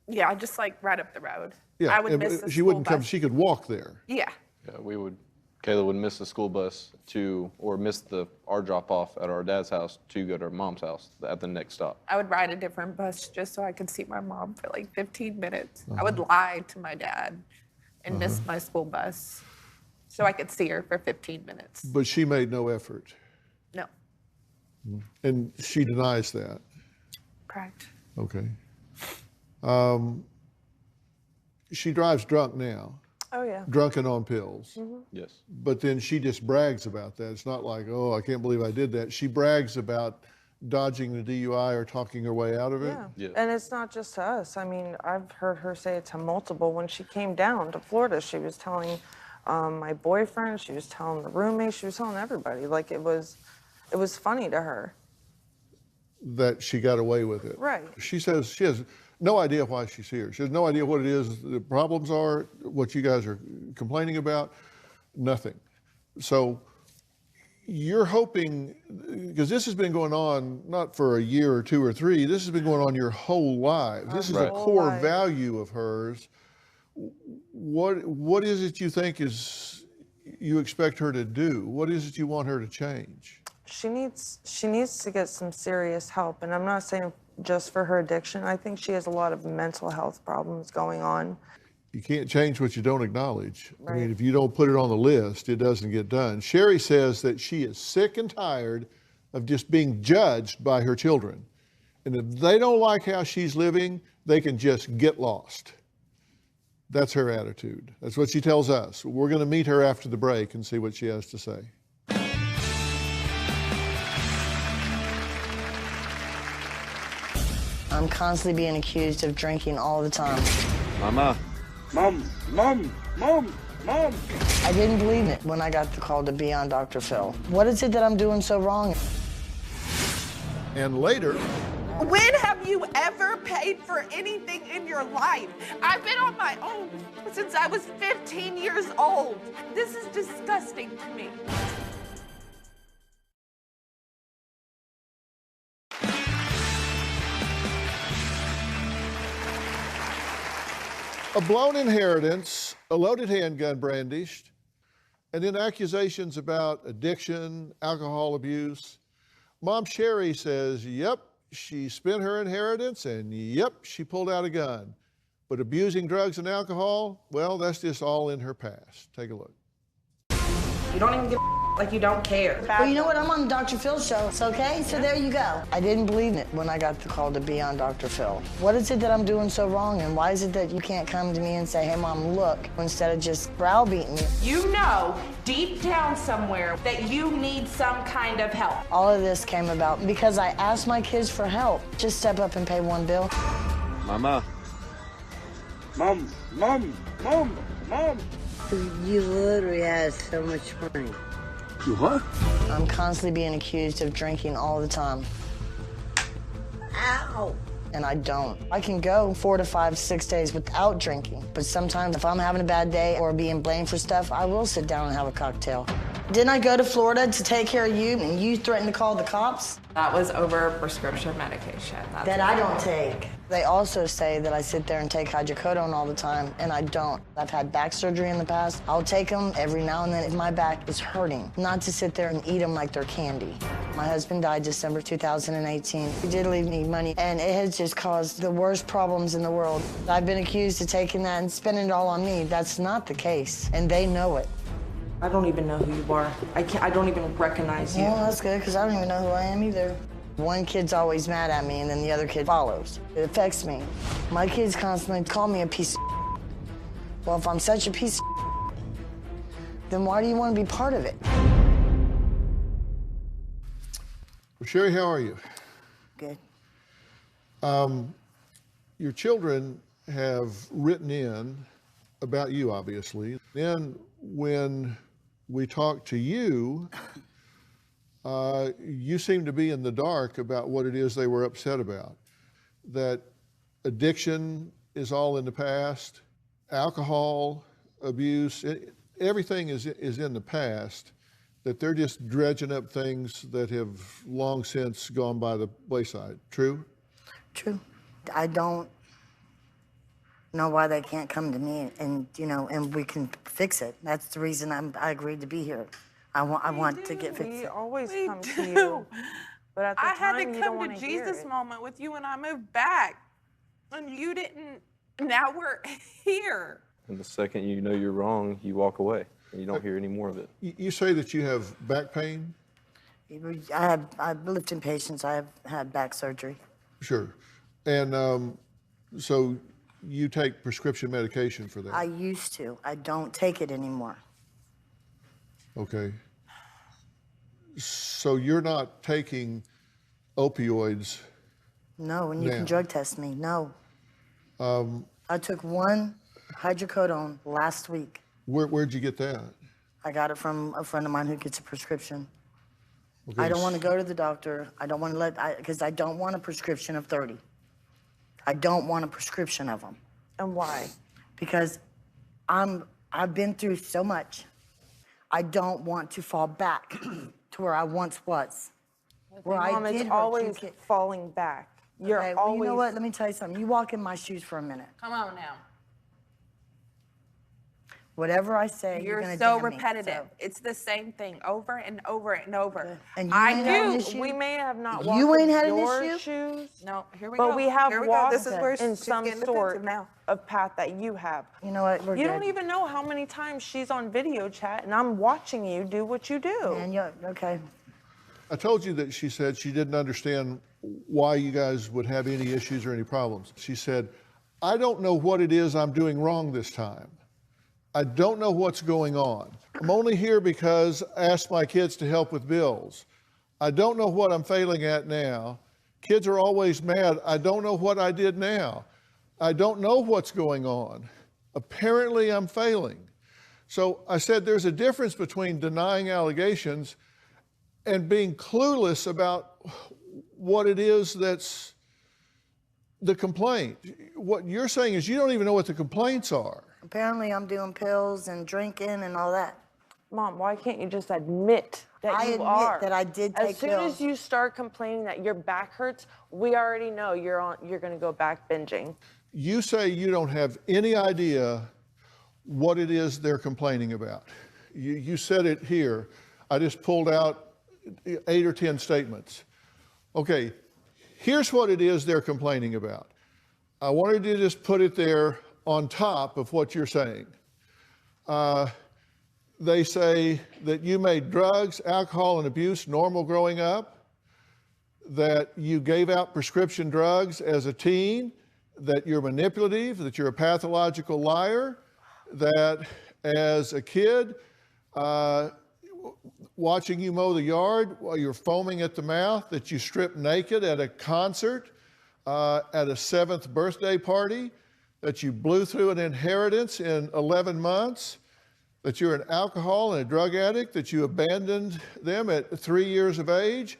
Yeah, just like right up the road. Yeah, I would miss the she wouldn't school come. bus. She could walk there. Yeah. Yeah, Kayla would miss the school bus or miss our drop off at our dad's house to go to her mom's house at the next stop. I would ride a different bus just so I could see my mom for like 15 minutes. I would lie to my dad and miss my school bus so I could see her for 15 minutes. But she made no effort. No. And she denies that. Correct. Okay. She drives drunk now. Oh, yeah. Drunk and on pills. Yes. But then she just brags about that. It's not like, oh, I can't believe I did that. She brags about dodging the DUI or talking her way out of it. Yeah. And it's not just to us. I mean, I've heard her say it to multiple. When she came down to Florida, she was telling my boyfriend, she was telling the roommate, she was telling everybody. Like, it was funny to her. That she got away with it. Right. She says she has no idea why she's here. She has no idea what it is the problems are, what you guys are complaining about, nothing. So you're hoping, because this has been going on not for a year or 2 or 3, this has been going on your whole life. This is a core value of hers. What is it you think you expect her to do? What is it you want her to change? She needs to get some serious help, and I'm not saying just for her addiction. I think she has a lot of mental health problems going on. You can't change what you don't acknowledge. Right. I mean, if you don't put it on the list, it doesn't get done. Sherry says that she is sick and tired of just being judged by her children. And if they don't like how she's living, they can just get lost. That's her attitude. That's what she tells us. We're going to meet her after the break and see what she has to say. I'm constantly being accused of drinking all the time. Mama. Mom. Mom! I didn't believe it when I got the call to be on Dr. Phil. What is it that I'm doing so wrong? And later, When have you ever paid for anything in your life? I've been on my own since I was 15 years old. This is disgusting to me. a blown inheritance, a loaded handgun brandished, and then accusations about addiction, alcohol abuse. Mom Sherry says, yep, she spent her inheritance, and yep, she pulled out a gun. But abusing drugs and alcohol, well, that's just all in her past. Take a look. You don't even give like you don't care. Well, you know what? I'm on Dr. Phil's show, so okay? So there you go. I didn't believe it when I got the call to be on Dr. Phil. What is it that I'm doing so wrong, and why is it that you can't come to me and say, hey, Mom, look, instead of just browbeating me? You know deep down somewhere that you need some kind of help. All of this came about because I asked my kids for help. Just step up and pay one bill. Mama. Mom, Mom, Mom, Mom. You literally have so much money. You what? I'm constantly being accused of drinking all the time. Ow! And I don't. I can go 4 to 5, 6 days without drinking. But sometimes if I'm having a bad day or being blamed for stuff, I will sit down and have a cocktail. Didn't I go to Florida to take care of you and you threatened to call the cops? That was over prescription medication. That I don't take. They also say that I sit there and take hydrocodone all the time, and I don't. I've had back surgery in the past. I'll take them every now and then if my back is hurting, not to sit there and eat them like they're candy. My husband died December 2018. He did leave me money, and it has just caused the worst problems in the world. I've been accused of taking that and spending it all on me. That's not the case, and they know it. I don't even know who you are. I don't even recognize you. Well, that's good, because I don't even know who I am either. One kid's always mad at me, and then the other kid follows. It affects me. My kids constantly call me a piece of. Well, if I'm such a piece of, then why do you want to be part of it? Well, Sherry, how are you? Good. Your children have written in about you, obviously. Then when we talked to you, you seem to be in the dark about what it is they were upset about. That addiction is all in the past, alcohol abuse, everything is in the past, that they're just dredging up things that have long since gone by the wayside. True? True. I don't know why they can't come to me and and we can fix it. That's the reason I agreed to be here. I want to get fixed. We always come to you. But at the I had time, to you don't come want to to hear Jesus it. moment with you when I moved back. And you didn't. Now we're here. And the second you know you're wrong, you walk away and you don't hear any more of it. You say that you have back pain? I've lived in patients. I have had back surgery. Sure. And so you take prescription medication for that? I used to. I don't take it anymore. Okay. So you're not taking opioids? No, and you can drug test me. No. I took one hydrocodone last week. Where'd you get that? I got it from a friend of mine who gets a prescription. Okay. I don't want to go to the doctor. I don't want to because I don't want a prescription of 30. I don't want a prescription of them. And why? Because I've been through so much. I don't want to fall back to where I once was. Where Mom, I did it's always falling back. You're okay, well, always. you know what? Let me tell you something. You walk in my shoes for a minute. Come on now. Whatever I say, You're gonna so damn me, repetitive. so. It's the same thing over and over and over. Okay. And you I ain't had an do. issue? We may have not You walked ain't in had an your issue? shoes. No, here we but go. we have Here we go. walked This is where in she's some getting sort defensive now. of path that you have. You know what? We're You good. don't even know how many times she's on video chat and I'm watching you do what you do. Man, you're, okay. I told you that she said she didn't understand why you guys would have any issues or any problems. She said, I don't know what it is I'm doing wrong this time. I don't know what's going on. I'm only here because I asked my kids to help with bills. I don't know what I'm failing at now. Kids are always mad. I don't know what I did now. I don't know what's going on. Apparently I'm failing. So I said there's a difference between denying allegations and being clueless about what it is that's the complaint. What you're saying is you don't even know what the complaints are. Apparently I'm doing pills and drinking and all that. Mom, why can't you just admit that I you admit are? that I did take As soon pills. as you start complaining that your back hurts, we already know you're going to go back binging. You say you don't have any idea what it is they're complaining about. You said it here. I just pulled out 8 or 10 statements. Okay, here's what it is they're complaining about. I wanted to just put it there on top of what you're saying. They say that you made drugs, alcohol, and abuse normal growing up, that you gave out prescription drugs as a teen, that you're manipulative, that you're a pathological liar, that as a kid, watching you mow the yard while you're foaming at the mouth, that you stripped naked at a concert, at a 7th birthday party, that you blew through an inheritance in 11 months, that you're an alcohol and a drug addict, that you abandoned them at 3 years of age,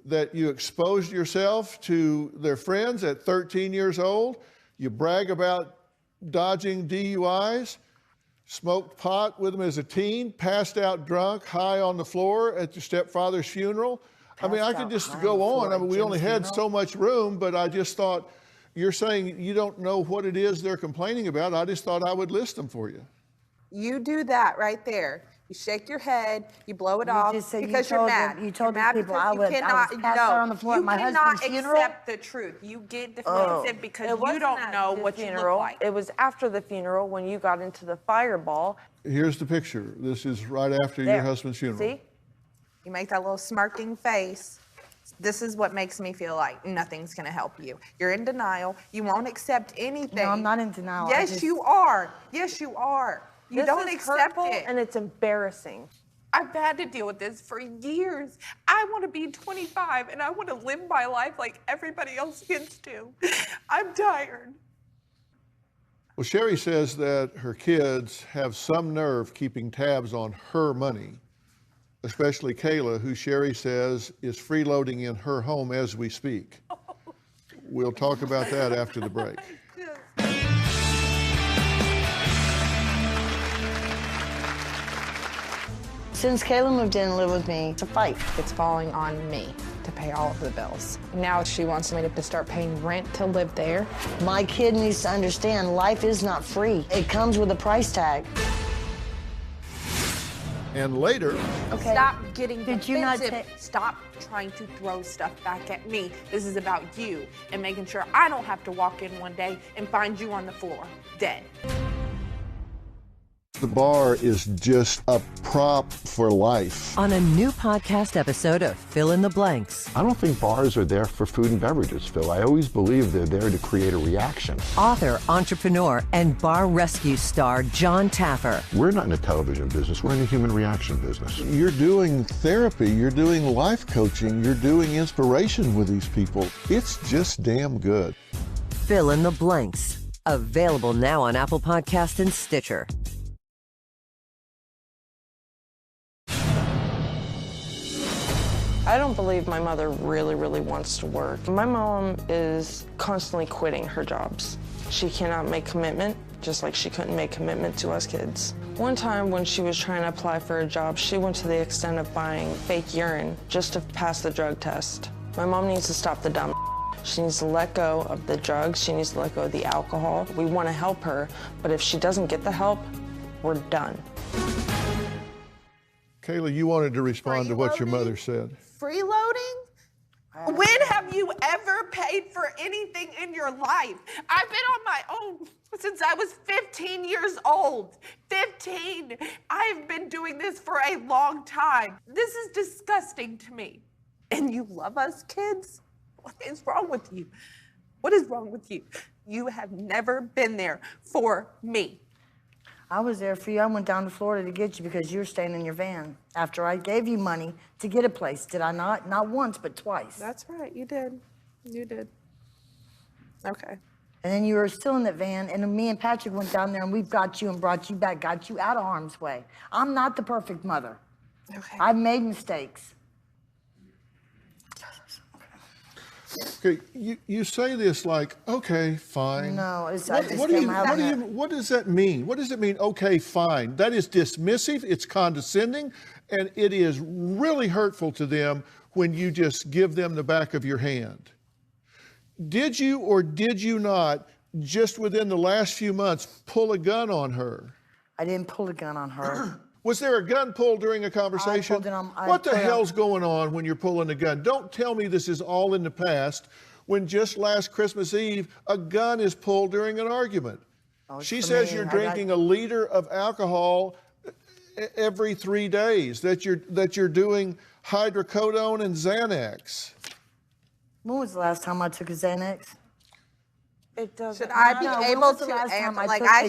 that you exposed yourself to their friends at 13 years old, you brag about dodging DUIs, smoked pot with them as a teen, passed out drunk, high on the floor at your stepfather's funeral. I mean, I could just go on. I mean, we only had so much room, but I just thought, you're saying you don't know what it is they're complaining about. I just thought I would list them for you. You do that right there. You shake your head, you blow it off because you're mad. You told you're these people I you was cannot, passed out on the floor at my husband's funeral. You cannot accept the truth. You get defensive because you don't know what you look like. It was after the funeral when you got into the fireball. Here's the picture. This is right after your husband's funeral. See? You make that little smirking face. This is what makes me feel like nothing's going to help you. You're in denial. You won't accept anything. No, I'm not in denial. Yes, you are. Yes, you are. You don't accept it. And it's embarrassing. I've had to deal with this for years. I want to be 25 and I want to live my life like everybody else gets to. I'm tired. Well, Sherry says that her kids have some nerve keeping tabs on her money, especially Kayla, who Sherry says is freeloading in her home as we speak. We'll talk about that after the break. Since Kayla moved in and lived with me, it's a fight. It's falling on me to pay all of the bills. Now she wants me to start paying rent to live there. My kid needs to understand life is not free. It comes with a price tag. And later... Okay. Stop getting defensive. You not Stop trying to throw stuff back at me. This is about you and making sure I don't have to walk in one day and find you on the floor, dead. The bar is just a prop for life. On a new podcast episode of Fill in the Blanks. I don't think bars are there for food and beverages, Phil. I always believe they're there to create a reaction. Author, entrepreneur, and bar rescue star John Taffer. We're not in the television business. We're in the human reaction business. You're doing therapy. You're doing life coaching. You're doing inspiration with these people. It's just damn good. Fill in the Blanks. Available now on Apple Podcasts and Stitcher. I don't believe my mother really wants to work. My mom is constantly quitting her jobs. She cannot make commitment, just like she couldn't make commitment to us kids. One time when she was trying to apply for a job, she went to the extent of buying fake urine just to pass the drug test. My mom needs to stop the dumb. She needs to let go of the drugs. She needs to let go of the alcohol. We want to help her, but if she doesn't get the help, we're done. Kayla, you wanted to respond to what your mother said. Freeloading? When have you ever paid for anything in your life? I've been on my own since I was 15 years old. 15. I've been doing this for a long time. This is disgusting to me. And you love us kids? What is wrong with you? What is wrong with you? You have never been there for me. I was there for you. I went down to Florida to get you because you were staying in your van after I gave you money to get a place. Did I not? Not once, but twice. That's right. You did. You did. Okay. And then you were still in the van, and me and Patrick went down there, and we've got you and brought you back, got you out of harm's way. I'm not the perfect mother. Okay. I've made mistakes. Okay, you say this like, okay, fine. No, what does that mean? What does it mean, okay, fine? That is dismissive, it's condescending, and it is really hurtful to them when you just give them the back of your hand. Did you or did you not, just within the last few months, pull a gun on her? I didn't pull a gun on her. Was there a gun pulled during a conversation? What the hell's going on when you're pulling a gun? Don't tell me this is all in the past when just last Christmas Eve, a gun is pulled during an argument. She says you're drinking a liter of alcohol every 3 days, that you're doing hydrocodone and Xanax. When was the last time I took a Xanax? It doesn't. Should I be able to answer? Like I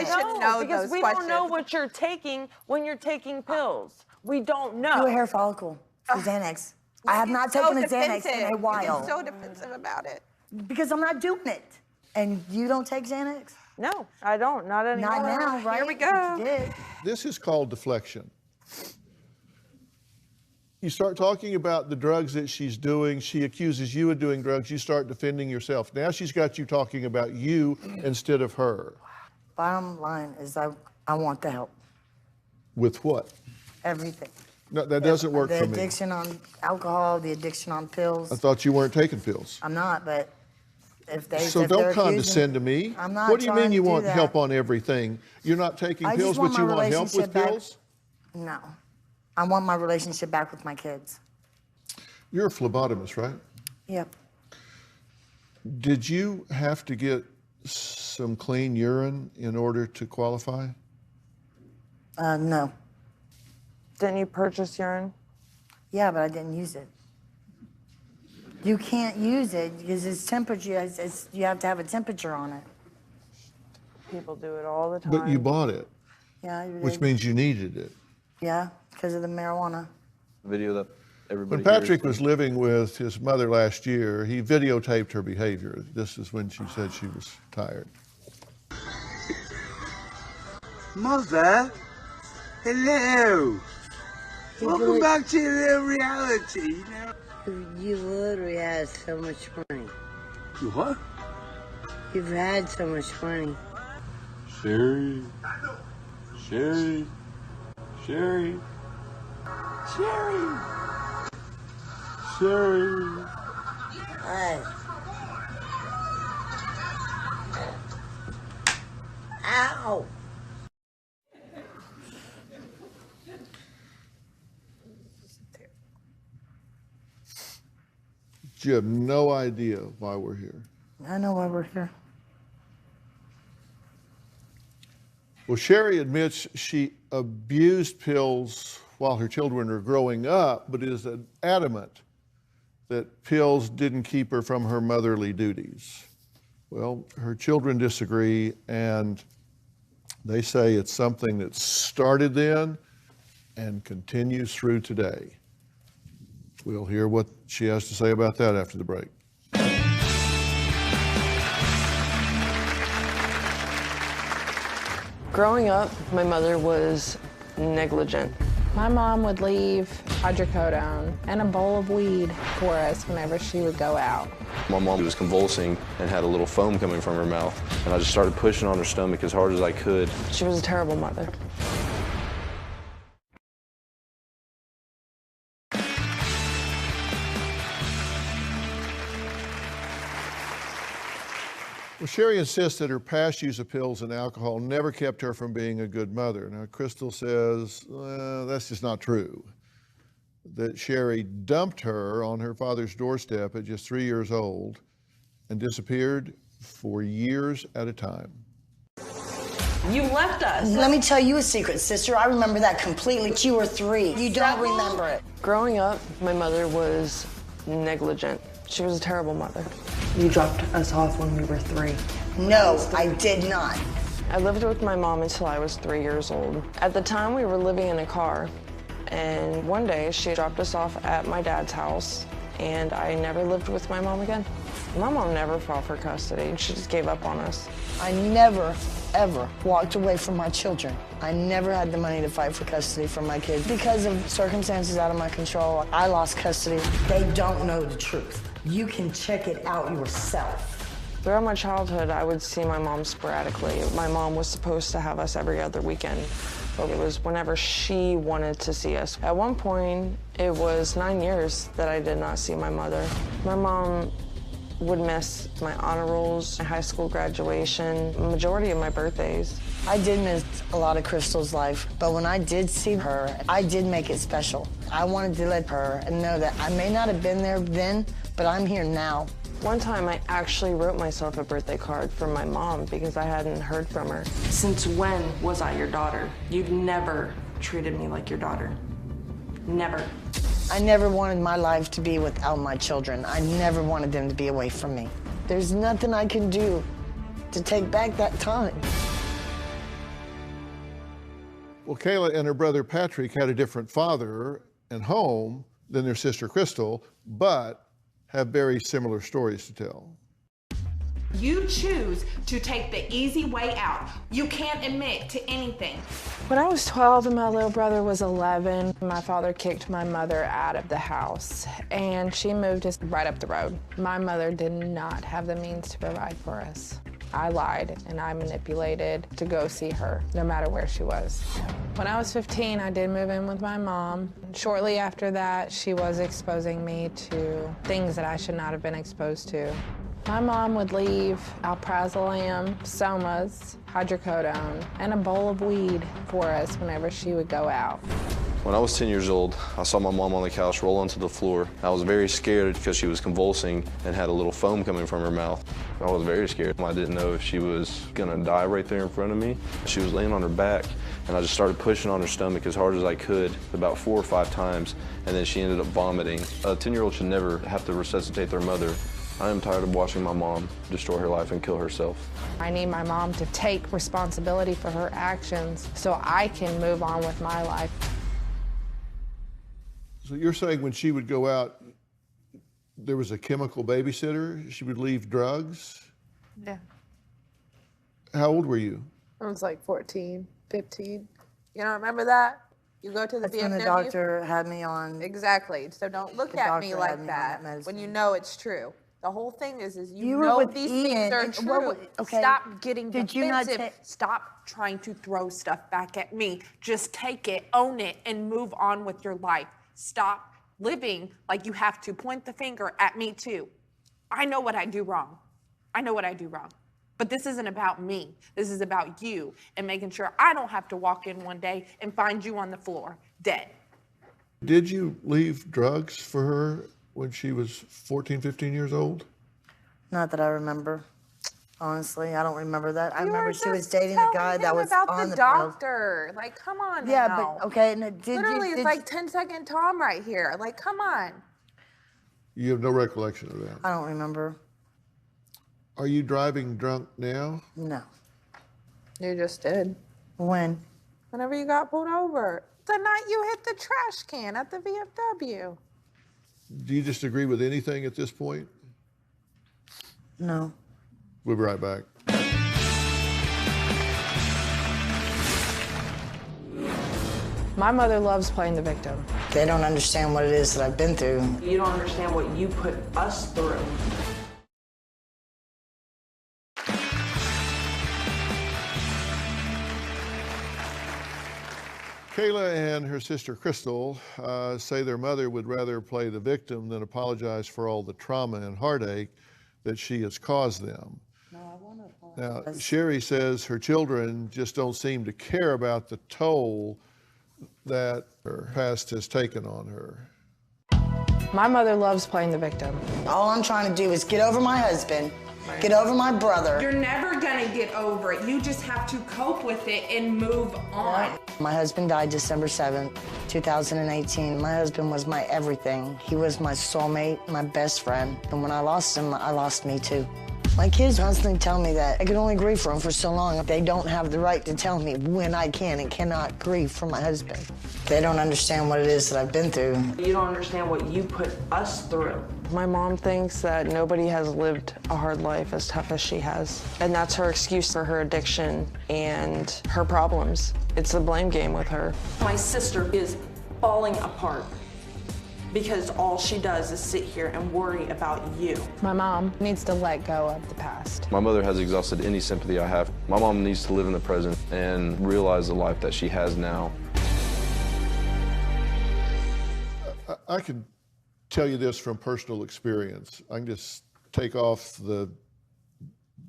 should know because those we questions. don't know what you're taking when you're taking pills. We don't know. Do a hair follicle for Xanax. I have not taken a Xanax in a while. You're so defensive about it. Because I'm not doing it. And you don't take Xanax? No, I don't. Not anymore. Not now, right? Here we go. This is called deflection. You start talking about the drugs that she's doing. She accuses you of doing drugs. You start defending yourself. Now she's got you talking about you instead of her. Bottom line is I want the help. With what? Everything. No, that doesn't work for me. The addiction on alcohol, the addiction on pills. I thought you weren't taking pills. I'm not, but if they So don't condescend to me. I'm not. What do you mean you want that. help on everything? You're not taking pills, but you want help with pills? No. I want my relationship back with my kids. You're a phlebotomist, right? Yep. Did you have to get some clean urine in order to qualify? No. Didn't you purchase urine? Yeah, but I didn't use it. You can't use it because it's temperature. You have to have a temperature on it. People do it all the time. But you bought it. Yeah. Which means you needed it. Yeah, because of the marijuana. Video that everybody. When Patrick was living with his mother last year, he videotaped her behavior. This is when she said she was tired. Mother, hello. Welcome back to the reality. You know? You literally have so much money. You what? You've had so much money. Sherry. Sherry. Sherry. Sherry. Sherry. Hey. Ow. You have no idea why we're here. I know why we're here. Well, Sherry admits she abused pills while her children were growing up, but is adamant that pills didn't keep her from her motherly duties. Well, her children disagree, and they say it's something that started then and continues through today. We'll hear what she has to say about that after the break. Growing up, my mother was negligent. My mom would leave hydrocodone and a bowl of weed for us whenever she would go out. My mom was convulsing and had a little foam coming from her mouth, and I just started pushing on her stomach as hard as I could. She was a terrible mother. Well, Sherry insists that her past use of pills and alcohol never kept her from being a good mother. Now, Crystal says, well, that's just not true. That Sherry dumped her on her father's doorstep at just 3 years old and disappeared for years at a time. You left us. Let me tell you a secret, sister. I remember that completely. You were 3. You don't remember it. Growing up, my mother was negligent. She was a terrible mother. You dropped us off when we were 3. No, I did not. I lived with my mom until I was 3 years old. At the time, we were living in a car, and one day she dropped us off at my dad's house, and I never lived with my mom again. My mom never fought for custody. She just gave up on us. I never, ever walked away from my children. I never had the money to fight for custody for my kids. Because of circumstances out of my control, I lost custody. They don't know the truth. You can check it out yourself. Throughout my childhood, I would see my mom sporadically. My mom was supposed to have us every other weekend, but it was whenever she wanted to see us. At one point, it was 9 years that I did not see my mother. My mom would miss my honor rolls, my high school graduation, the majority of my birthdays. I did miss a lot of Crystal's life, but when I did see her, I did make it special. I wanted to let her know that I may not have been there then, but I'm here now. One time, I actually wrote myself a birthday card for my mom because I hadn't heard from her. Since when was I your daughter? You've never treated me like your daughter. Never. I never wanted my life to be without my children. I never wanted them to be away from me. There's nothing I can do to take back that time. Well, Kayla and her brother Patrick had a different father and home than their sister Crystal, but have very similar stories to tell. You choose to take the easy way out. You can't admit to anything. When I was 12 and my little brother was 11, my father kicked my mother out of the house and she moved us right up the road. My mother did not have the means to provide for us. I lied and I manipulated to go see her, no matter where she was. When I was 15, I did move in with my mom. Shortly after that, she was exposing me to things that I should not have been exposed to. My mom would leave alprazolam, somas, hydrocodone, and a bowl of weed for us whenever she would go out. When I was 10 years old, I saw my mom on the couch roll onto the floor. I was very scared because she was convulsing and had a little foam coming from her mouth. I was very scared. I didn't know if she was gonna die right there in front of me. She was laying on her back, and I just started pushing on her stomach as hard as I could, about 4 or 5 times, and then she ended up vomiting. A 10-year-old should never have to resuscitate their mother. I am tired of watching my mom destroy her life and kill herself. I need my mom to take responsibility for her actions so I can move on with my life. So you're saying when she would go out, there was a chemical babysitter? She would leave drugs? Yeah. How old were you? I was like 14, 15. You don't remember that? You go to the That's when the VFW? doctor had me on. Exactly. So don't look at me like that when you know it's true. The whole thing is you were know with these Ian, things are and true. okay. Stop getting Did you not defensive. Stop trying to throw stuff back at me. Just take it, own it, and move on with your life. Stop living like you have to point the finger at me too. I know what I do wrong. I know what I do wrong. But this isn't about me. This is about you and making sure I don't have to walk in one day and find you on the floor, dead. Did you leave drugs for her when she was 14, 15 years old? Not that I remember. Honestly, I don't remember that. I You remember were she was just dating a guy telling that him was about on the the pills. doctor. Like, come on Yeah, now. but okay. And did Literally, you? it's like 10-second Tom right here. Like, come on. You have no recollection of that? I don't remember. Are you driving drunk now? No. You just did. When? Whenever you got pulled over. The night you hit the trash can at the VFW. Do you disagree with anything at this point? No. We'll be right back. My mother loves playing the victim. They don't understand what it is that I've been through. You don't understand what you put us through. Kayla and her sister Crystal say their mother would rather play the victim than apologize for all the trauma and heartache that she has caused them. Now, Sherry says her children just don't seem to care about the toll that her past has taken on her. My mother loves playing the victim. All I'm trying to do is get over my husband, get over my brother. You're never gonna get over it. You just have to cope with it and move on. My husband died December 7th, 2018. My husband was my everything. He was my soulmate, my best friend. And when I lost him, I lost me too. My kids constantly tell me that I can only grieve for them for so long. They don't have the right to tell me when I can and cannot grieve for my husband. They don't understand what it is that I've been through. You don't understand what you put us through. My mom thinks that nobody has lived a hard life as tough as she has. And that's her excuse for her addiction and her problems. It's the blame game with her. My sister is falling apart because all she does is sit here and worry about you. My mom needs to let go of the past. My mother has exhausted any sympathy I have. My mom needs to live in the present and realize the life that she has now. I can tell you this from personal experience. I can just take off the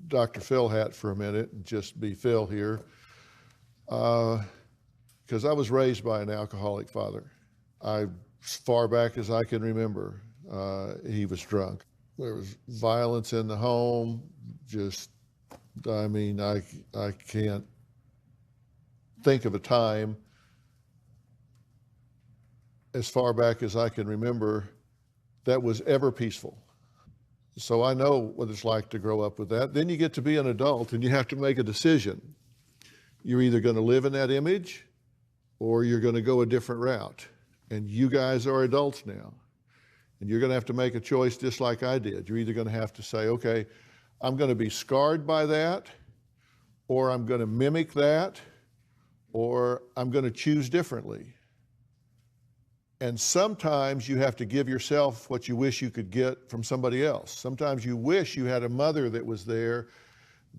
Dr. Phil hat for a minute and just be Phil here. Because I was raised by an alcoholic father. As far back as I can remember, he was drunk. There was violence in the home. I can't think of a time as far back as I can remember that was ever peaceful. So I know what it's like to grow up with that. Then you get to be an adult and you have to make a decision. You're either going to live in that image or you're going to go a different route. And you guys are adults now. And you're going to have to make a choice just like I did. You're either going to have to say, okay, I'm going to be scarred by that, or I'm going to mimic that, or I'm going to choose differently. And sometimes you have to give yourself what you wish you could get from somebody else. Sometimes you wish you had a mother that was there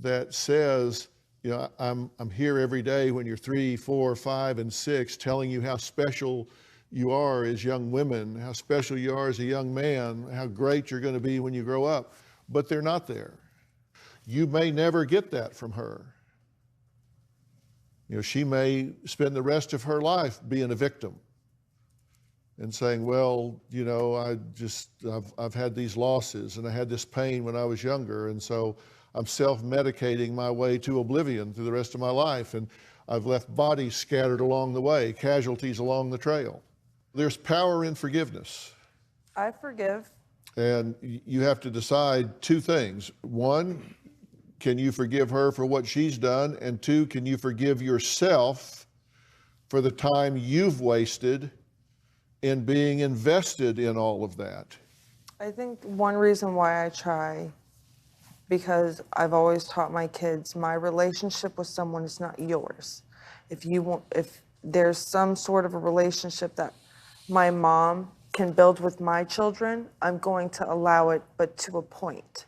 that says, you know, I'm here every day when you're 3, 4, 5, and 6, telling you how special you are as young women, how special you are as a young man, how great you're going to be when you grow up. But they're not there. You may never get that from her. You know, she may spend the rest of her life being a victim and saying, well, you know, I've had these losses and I had this pain when I was younger, and so I'm self-medicating my way to oblivion through the rest of my life, and I've left bodies scattered along the way, casualties along the trail. There's power in forgiveness. I forgive. And you have to decide two things. One, can you forgive her for what she's done? And two, can you forgive yourself for the time you've wasted in being invested in all of that? I think one reason why I try, because I've always taught my kids, my relationship with someone is not yours. If there's some sort of a relationship that my mom can build with my children, I'm going to allow it, but to a point.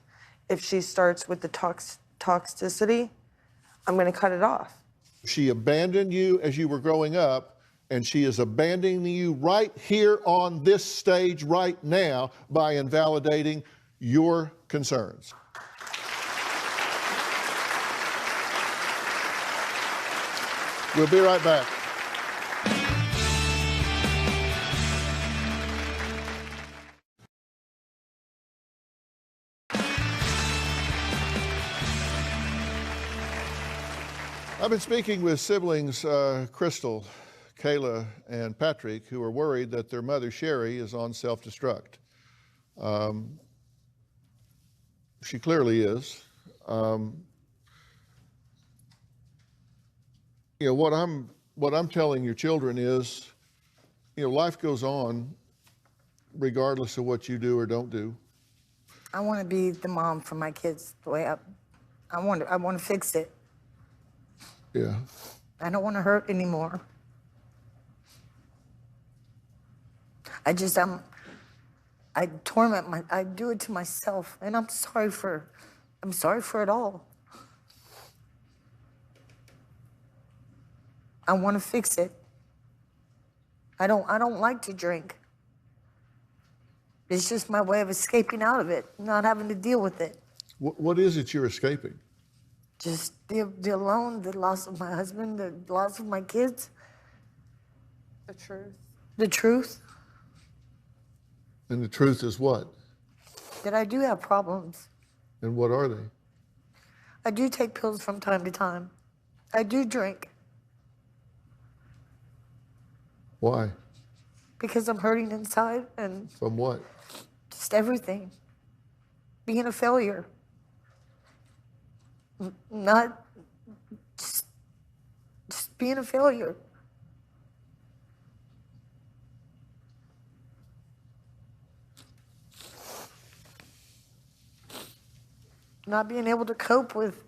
If she starts with the toxicity, I'm going to cut it off. She abandoned you as you were growing up, and she is abandoning you right here on this stage right now by invalidating your concerns. We'll be right back. I've been speaking with siblings Crystal, Kayla, and Patrick, who are worried that their mother, Sherry, is on self-destruct. She clearly is. You know, what I'm telling your children is, you know, life goes on regardless of what you do or don't do. I want to be the mom for my kids the way I want to fix it. Yeah. I don't want to hurt anymore. I do it to myself, and I'm sorry for it all. I want to fix it. I don't like to drink. It's just my way of escaping out of it, not having to deal with it. What is it you're escaping? Just the alone, the loss of my husband, the loss of my kids. The truth. The truth. And the truth is what? That I do have problems. And what are they? I do take pills from time to time. I do drink. Why? Because I'm hurting inside, and from what? Just everything. Being a failure. not just being a failure. Not being able to cope with,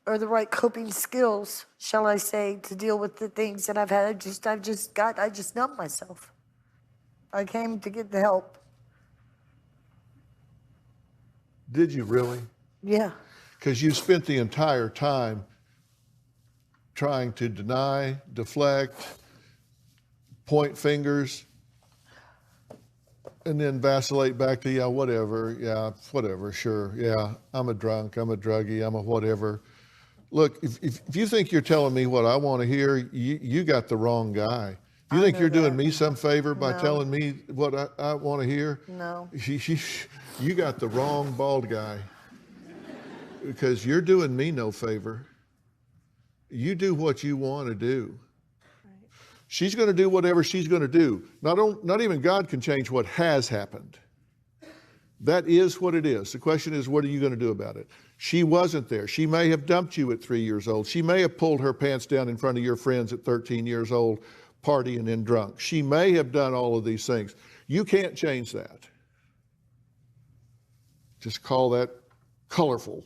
or the right coping skills, shall I say, to deal with the things that I've had. I just numbed myself. I came to get the help. Did you really? Yeah. Because you spent the entire time trying to deny, deflect, point fingers, and then vacillate back to, yeah, whatever, sure, yeah, I'm a drunk, I'm a druggie, I'm a whatever. Look, if you think you're telling me what I want to hear, you got the wrong guy. You think you're doing me some favor by telling me what I want to hear? No. You got the wrong bald guy, because you're doing me no favor. You do what you want to do. She's going to do whatever she's going to do. Not even God can change what has happened. That is what it is. The question is, what are you going to do about it? She wasn't there. She may have dumped you at 3 years old. She may have pulled her pants down in front of your friends at 13 years old, partying and drunk. She may have done all of these things. You can't change that. Just call that colorful.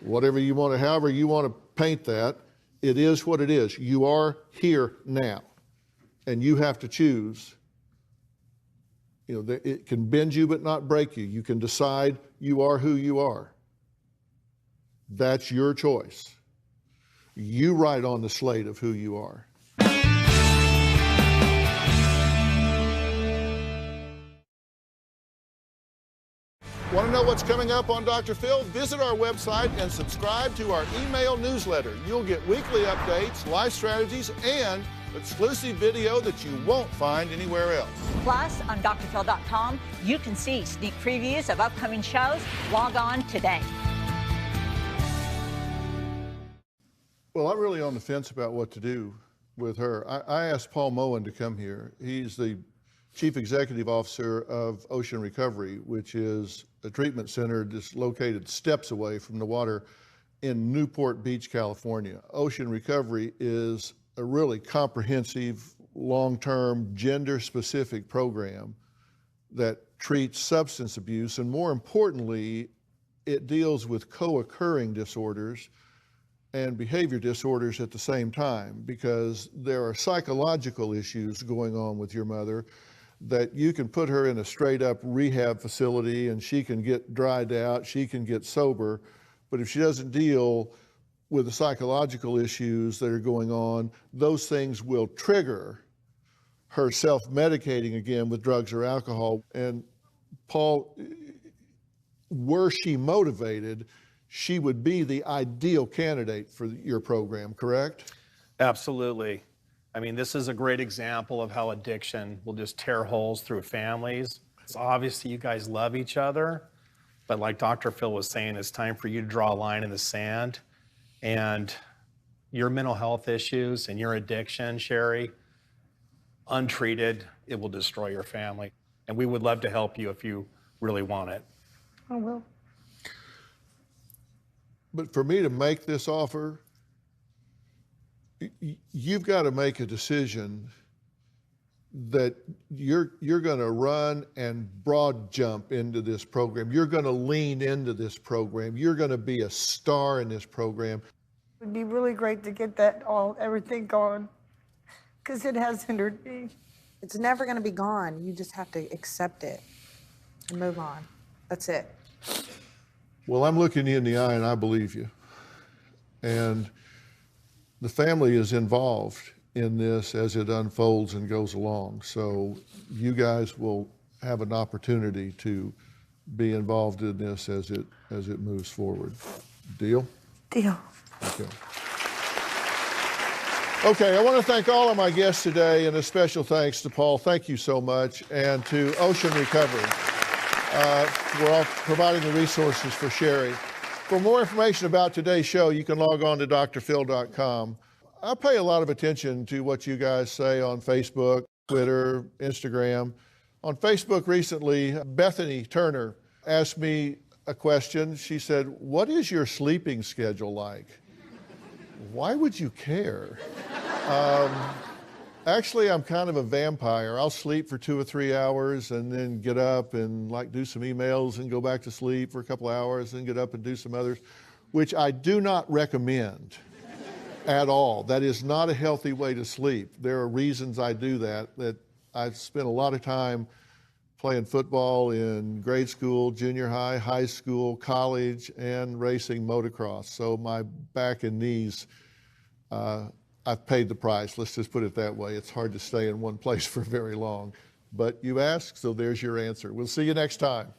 Whatever you want to, however you want to paint that, it is what it is. You are here now, and you have to choose. You know, it can bend you but not break you. You can decide you are who you are. That's your choice. You write on the slate of who you are. Want to know what's coming up on Dr. Phil? Visit our website and subscribe to our email newsletter. You'll get weekly updates, life strategies, and exclusive video that you won't find anywhere else. Plus, on drphil.com, you can see sneak previews of upcoming shows. Log on today. Well, I'm really on the fence about what to do with her. I asked Paul Moen to come here. He's the Chief Executive Officer of Ocean Recovery, which is a treatment center just located steps away from the water in Newport Beach, California. Ocean Recovery is a really comprehensive, long-term, gender-specific program that treats substance abuse, and more importantly, it deals with co-occurring disorders and behavior disorders at the same time, because there are psychological issues going on with your mother that you can put her in a straight up rehab facility and she can get dried out, she can get sober, but if she doesn't deal with the psychological issues that are going on, those things will trigger her self-medicating again with drugs or alcohol. And Paul, were she motivated, she would be the ideal candidate for your program, correct? Absolutely. I mean, this is a great example of how addiction will just tear holes through families. It's obvious that you guys love each other, but like Dr. Phil was saying, it's time for you to draw a line in the sand. And your mental health issues and your addiction, Sherry, untreated, it will destroy your family. And we would love to help you if you really want it. I will. But for me to make this offer, you've got to make a decision that you're going to run and broad jump into this program. You're going to lean into this program. You're going to be a star in this program. It would be really great to get everything gone, because it has hindered me. It's never going to be gone. You just have to accept it and move on. That's it. Well, I'm looking you in the eye and I believe you. And the family is involved in this as it unfolds and goes along. So you guys will have an opportunity to be involved in this as it moves forward. Deal? Deal. Okay. Okay, I want to thank all of my guests today, and a special thanks to Paul. Thank you so much. And to Ocean Recovery. We're all providing the resources for Sherry. For more information about today's show, you can log on to drphil.com. I pay a lot of attention to what you guys say on Facebook, Twitter, Instagram. On Facebook recently, Bethany Turner asked me a question. She said, "What is your sleeping schedule like?" Why would you care? Actually, I'm kind of a vampire. I'll sleep for 2 or 3 hours and then get up and like do some emails and go back to sleep for a couple hours and get up and do some others, which I do not recommend at all. That is not a healthy way to sleep. There are reasons I do that I spent a lot of time playing football in grade school, junior high, high school, college, and racing motocross. So my back and knees, I've paid the price. Let's just put it that way. It's hard to stay in one place for very long. But you asked, so there's your answer. We'll see you next time.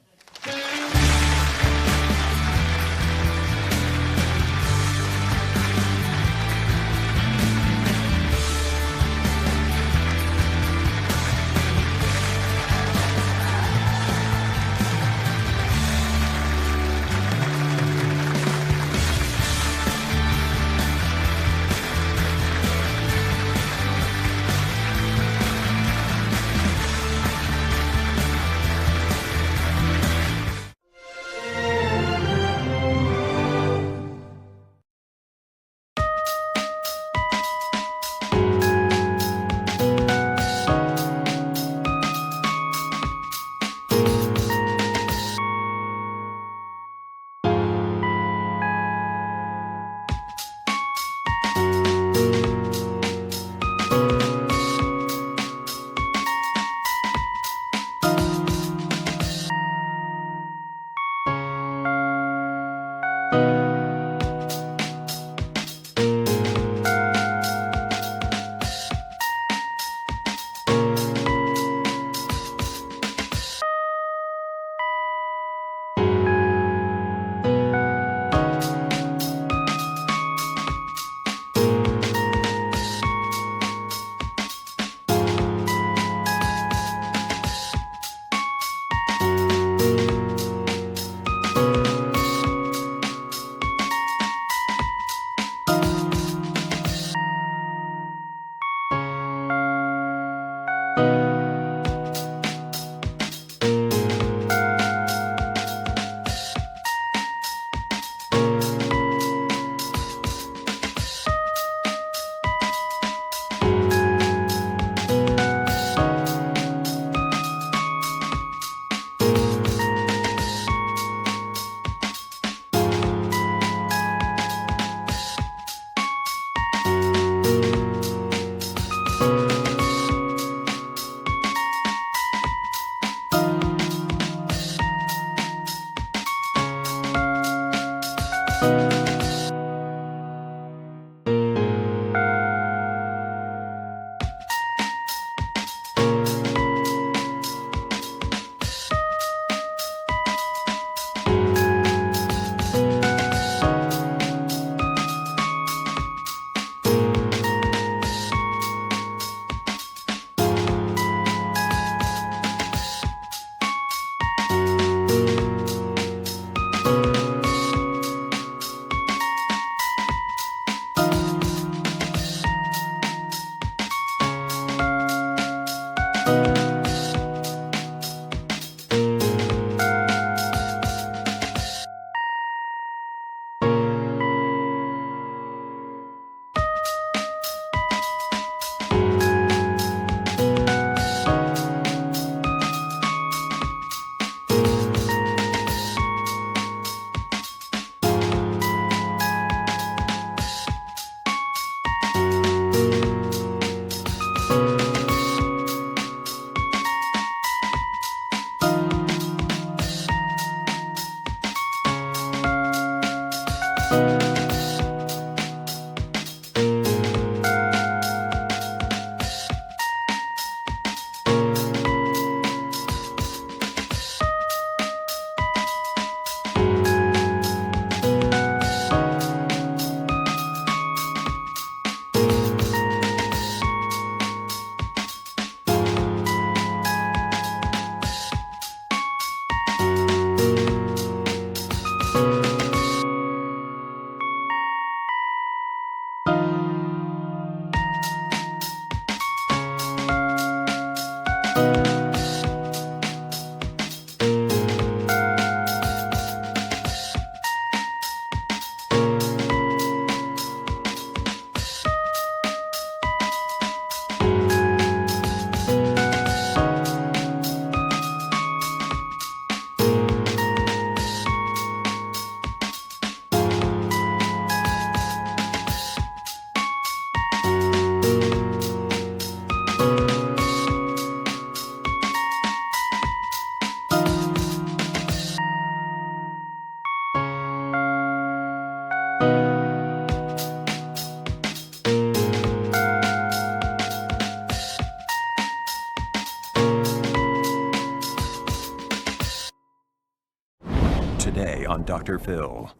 on Dr. Phil.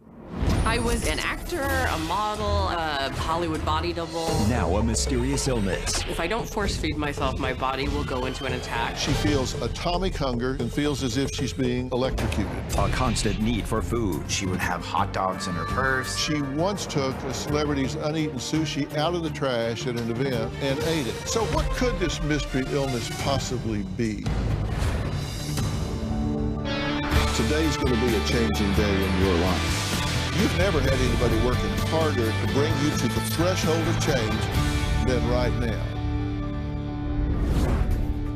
I was an actor, a model, a Hollywood body double. Now a mysterious illness. If I don't force feed myself, my body will go into an attack. She feels atomic hunger and feels as if she's being electrocuted. A constant need for food. She would have hot dogs in her purse. She once took a celebrity's uneaten sushi out of the trash at an event and ate it. So what could this mystery illness possibly be? Today's going to be a changing day in your life. You've never had anybody working harder to bring you to the threshold of change than right now.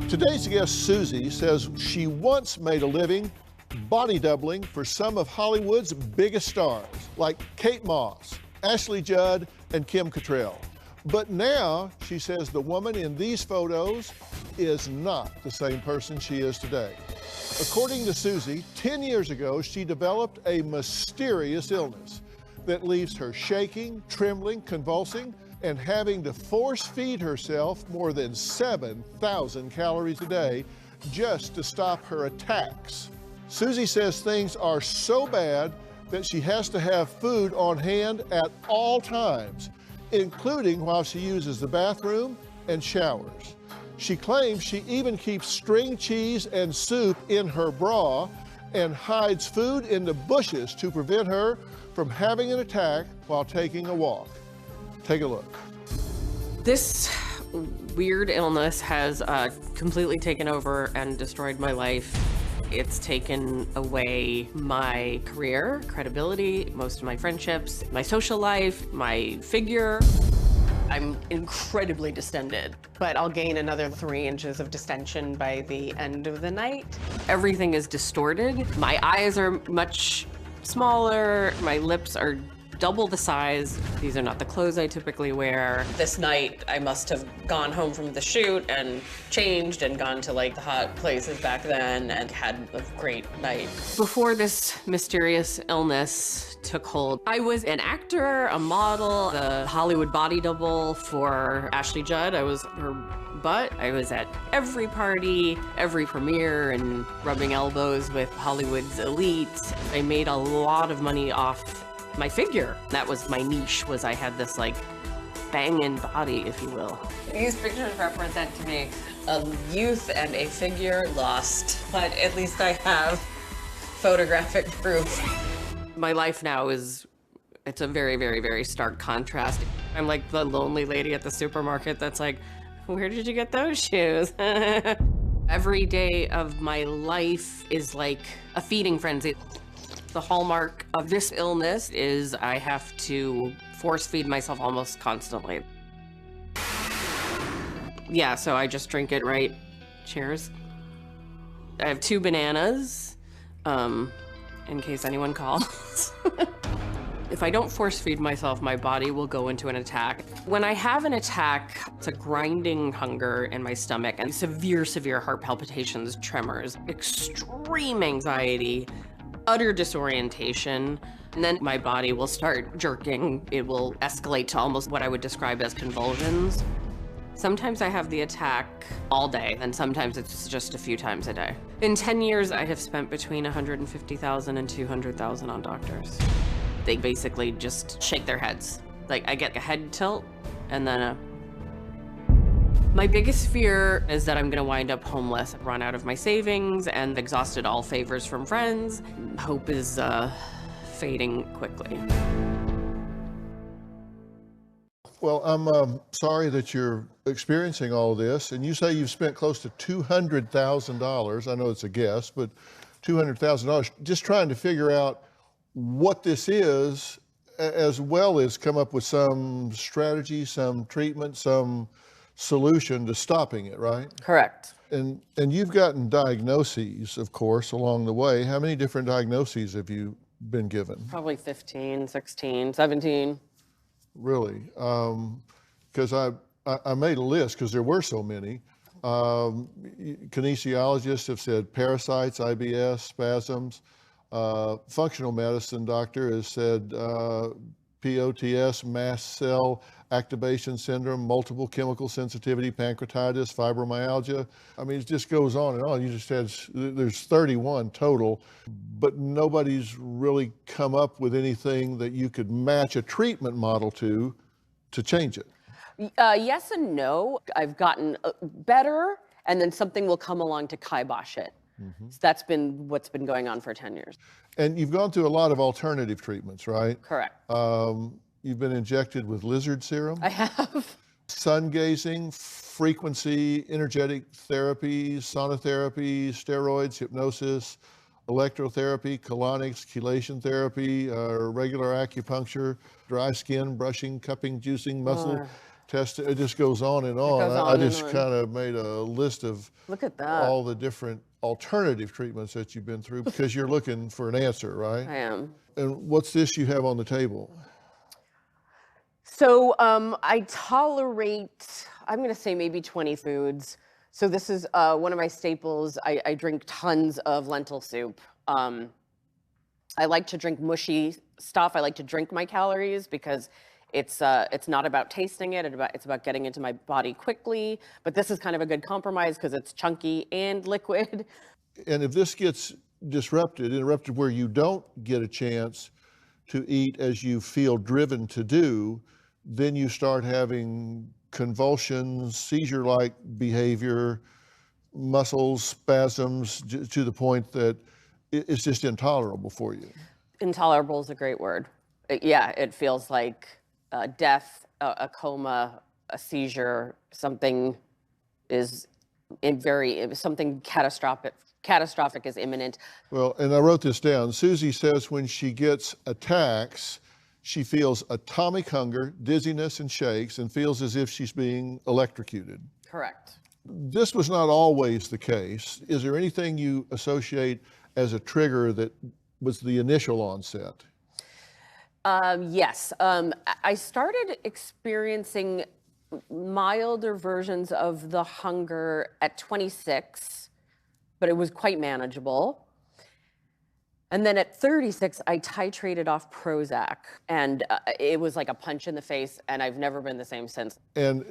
Today's guest, Susie, says she once made a living body doubling for some of Hollywood's biggest stars, like Kate Moss, Ashley Judd, and Kim Cattrall. But now, she says the woman in these photos is not the same person she is today. According to Susie, 10 years ago, she developed a mysterious illness that leaves her shaking, trembling, convulsing, and having to force feed herself more than 7,000 calories a day just to stop her attacks. Susie says things are so bad that she has to have food on hand at all times, including while she uses the bathroom and showers. She claims she even keeps string cheese and soup in her bra and hides food in the bushes to prevent her from having an attack while taking a walk. Take a look. This weird illness has completely taken over and destroyed my life. It's taken away my career, credibility, most of my friendships, my social life, my figure. I'm incredibly distended, but I'll gain another 3 inches of distension by the end of the night. Everything is distorted. My eyes are much smaller. My lips are double the size. These are not the clothes I typically wear. This night, I must have gone home from the shoot and changed and gone to like the hot places back then and had a great night. Before this mysterious illness took hold, I was an actor, a model, a Hollywood body double for Ashley Judd. I was her butt. I was at every party, every premiere, and rubbing elbows with Hollywood's elite. I made a lot of money off my figure. That was my niche, was I had this like banging body, if you will. These pictures represent to me a youth and a figure lost, but at least I have photographic proof. My life now it's a very, very, very stark contrast. I'm like the lonely lady at the supermarket that's like, where did you get those shoes? Every day of my life is like a feeding frenzy. The hallmark of this illness is I have to force feed myself almost constantly. Yeah, so I just drink it right. Cheers. I have 2 bananas, in case anyone calls. If I don't force feed myself, my body will go into an attack. When I have an attack, it's a grinding hunger in my stomach and severe, severe heart palpitations, tremors, extreme anxiety, utter disorientation, and then my body will start jerking. It will escalate to almost what I would describe as convulsions. Sometimes I have the attack all day, and sometimes it's just a few times a day. In 10 years, I have spent between $150,000 and $200,000 on doctors. They basically just shake their heads. Like, I get a head tilt, and then My biggest fear is that I'm gonna wind up homeless, run out of my savings, and exhausted all favors from friends. Hope is fading quickly. Well, I'm sorry that you're experiencing all this, and you say you've spent close to $200,000. I know it's a guess, but $200,000 just trying to figure out what this is, as well as come up with some strategy, some treatment, some solution to stopping it, right? Correct. And you've gotten diagnoses, of course, along the way. How many different diagnoses have you been given? Probably 15, 16, 17. Really? Because I made a list because there were so many. Kinesiologists have said parasites, IBS, spasms. Functional medicine doctor has said POTS, mast cell activation syndrome, multiple chemical sensitivity, pancreatitis, fibromyalgia. I mean, it just goes on and on. You just had, there's 31 total, but nobody's really come up with anything that you could match a treatment model to change it. Yes and no. I've gotten better, and then something will come along to kibosh it. So that's been what's been going on for 10 years. And you've gone through a lot of alternative treatments, right? Correct. You've been injected with lizard serum. I have. Sun gazing, frequency, energetic therapy, sonotherapy, steroids, hypnosis, electrotherapy, colonics, chelation therapy, regular acupuncture, dry skin, brushing, cupping, juicing, muscle test. It just goes on and on. I just kind of made a list of Look at that. all the different alternative treatments that you've been through because you're looking for an answer, right? I am. And what's this you have on the table? So I tolerate, I'm going to say maybe 20 foods. So this is one of my staples. I drink tons of lentil soup. I like to drink mushy stuff. I like to drink my calories because it's not about tasting it. It's about getting into my body quickly. But this is kind of a good compromise because it's chunky and liquid. And if this gets interrupted where you don't get a chance to eat as you feel driven to do, then you start having convulsions, seizure-like behavior, muscle spasms to the point that it's just intolerable for you. Intolerable is a great word. Yeah, it feels like death, a coma, a seizure, something is something catastrophic is imminent. Well, and I wrote this down. Susie says when she gets attacks, she feels atomic hunger, dizziness, and shakes, and feels as if she's being electrocuted. Correct. This was not always the case. Is there anything you associate as a trigger that was the initial onset? Yes. I started experiencing milder versions of the hunger at 26, but it was quite manageable. And then at 36, I titrated off Prozac, and it was like a punch in the face, and I've never been the same since. And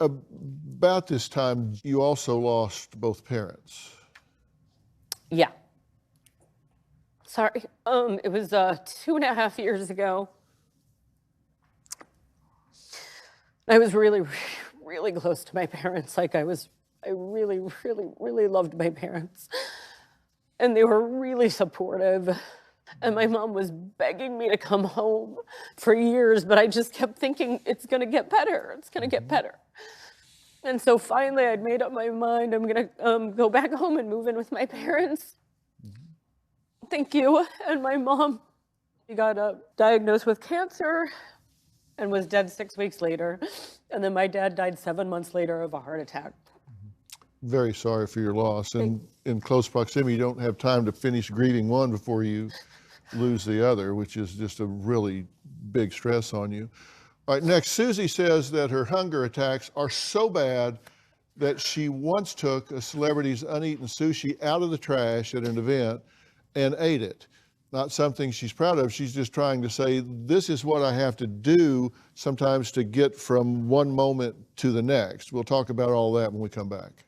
about this time, you also lost both parents. Yeah. Sorry. It was 2.5 years ago. I was really, really close to my parents. I really, really, really loved my parents. And they were really supportive. And my mom was begging me to come home for years, but I just kept thinking, it's gonna get better, it's gonna get better. And so finally I'd made up my mind, I'm gonna go back home and move in with my parents. Thank you. And my mom, she got diagnosed with cancer and was dead 6 weeks later. And then my dad died 7 months later of a heart attack. Very sorry for your loss. And in close proximity, you don't have time to finish grieving one before you lose the other, which is just a really big stress on you. All right, next, Susie says that her hunger attacks are so bad that she once took a celebrity's uneaten sushi out of the trash at an event and ate it. Not something she's proud of. She's just trying to say, this is what I have to do sometimes to get from one moment to the next. We'll talk about all that when we come back.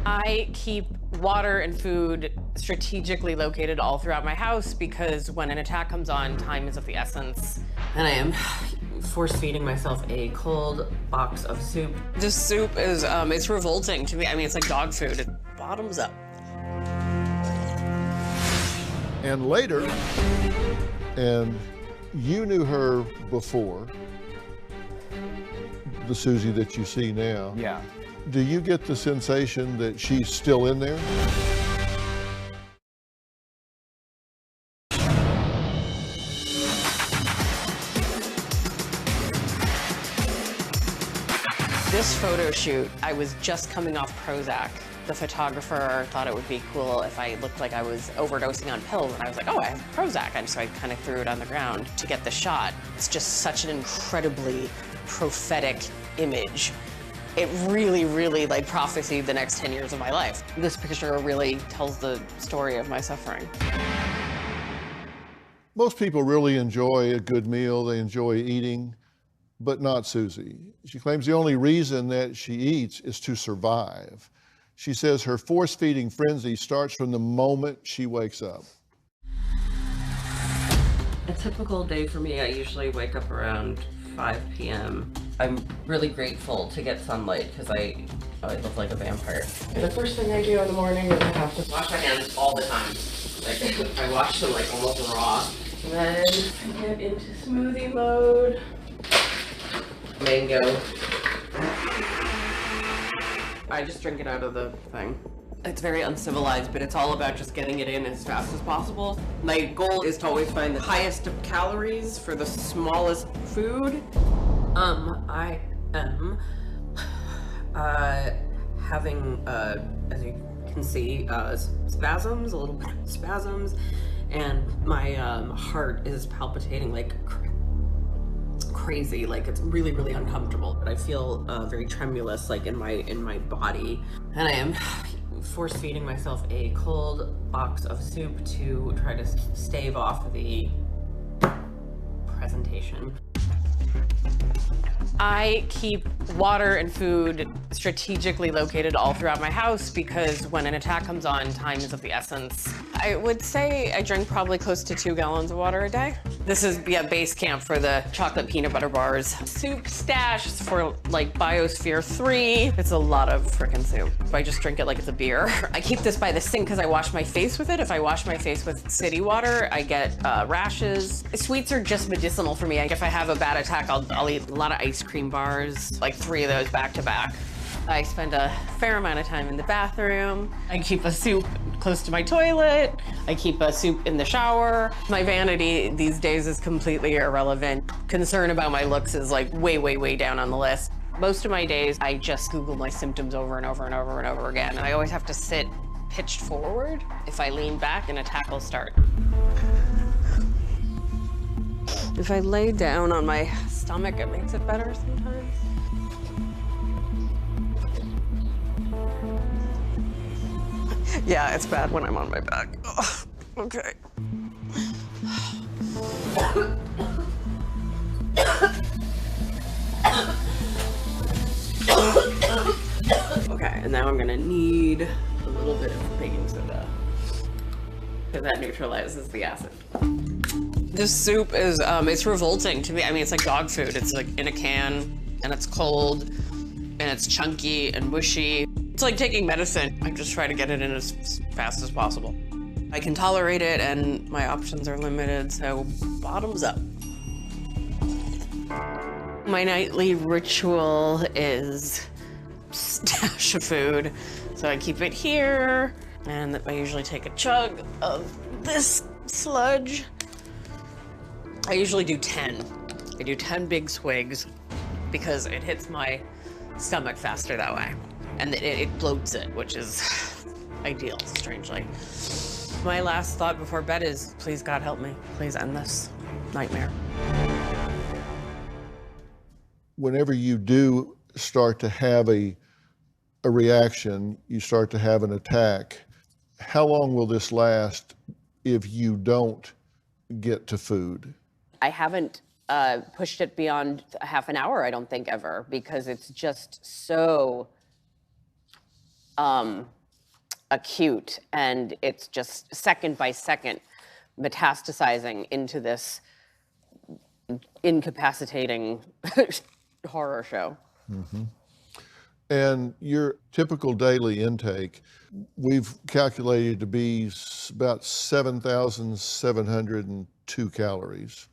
I keep water and food strategically located all throughout my house because when an attack comes on, time is of the essence. And I am force feeding myself a cold box of soup. This soup is, it's revolting to me. I mean, it's like dog food. It bottoms up. And later, and you knew her before, the Susie that you see now. Yeah. Do you get the sensation that she's still in there? This photo shoot, I was just coming off Prozac. The photographer thought it would be cool if I looked like I was overdosing on pills, and I was like, oh, I have Prozac. And so I kind of threw it on the ground to get the shot. It's just such an incredibly prophetic image It really, really like prophesied the next 10 years of my life. This picture really tells the story of my suffering. Most people really enjoy a good meal, they enjoy eating, but not Susie. She claims the only reason that she eats is to survive. She says her force-feeding frenzy starts from the moment she wakes up. A typical day for me, I usually wake up around 5 p.m. I'm really grateful to get sunlight because I look like a vampire. The first thing I do in the morning is I have to wash my hands all the time. Like I wash them like almost raw. And then I get into smoothie mode. Mango. I just drink it out of the thing. It's very uncivilized, but it's all about just getting it in as fast as possible. My goal is to always find the highest of calories for the smallest food. I am having, as you can see, spasms, a little bit of spasms, and my heart is palpitating like crazy, like it's really, really uncomfortable. But I feel very tremulous, like in my body, and I am force feeding myself a cold box of soup to try to stave off the presentation. I keep water and food strategically located all throughout my house because when an attack comes on, time is of the essence. I would say I drink probably close to 2 gallons of water a day. This is base camp for the chocolate peanut butter bars. Soup stash is for like Biosphere 3. It's a lot of frickin' soup. I just drink it like it's a beer. I keep this by the sink because I wash my face with it. If I wash my face with city water, I get rashes. Sweets are just medicinal for me. If I have a bad attack, I'll eat a lot of ice cream bars, like 3 of those back to back. I spend a fair amount of time in the bathroom. I keep a soup close to my toilet. I keep a soup in the shower. My vanity these days is completely irrelevant. Concern about my looks is like way, way, way down on the list. Most of my days, I just Google my symptoms over and over and over and over again. And I always have to sit pitched forward. If I lean back, an attack will start. If I lay down on my stomach, it makes it better sometimes. Yeah, it's bad when I'm on my back. Ugh, okay. Okay, and now I'm gonna need a little bit of baking soda because that neutralizes the acid. This soup is, it's revolting to me. I mean, it's like dog food. It's like in a can and it's cold and it's chunky and mushy. It's like taking medicine. I just try to get it in as fast as possible. I can tolerate it and my options are limited, so bottoms up. My nightly ritual is stash of food. So I keep it here and I usually take a chug of this sludge. I usually do 10. I do 10 big swigs because it hits my stomach faster that way. And it bloats it, which is ideal, strangely. My last thought before bed is, please God help me. Please end this nightmare. Whenever you do start to have a reaction, you start to have an attack, how long will this last if you don't get to food? I haven't pushed it beyond half an hour, I don't think, ever, because it's just so acute, and it's just second by second metastasizing into this incapacitating horror show. Mm-hmm. And your typical daily intake, we've calculated to be about 7,702 calories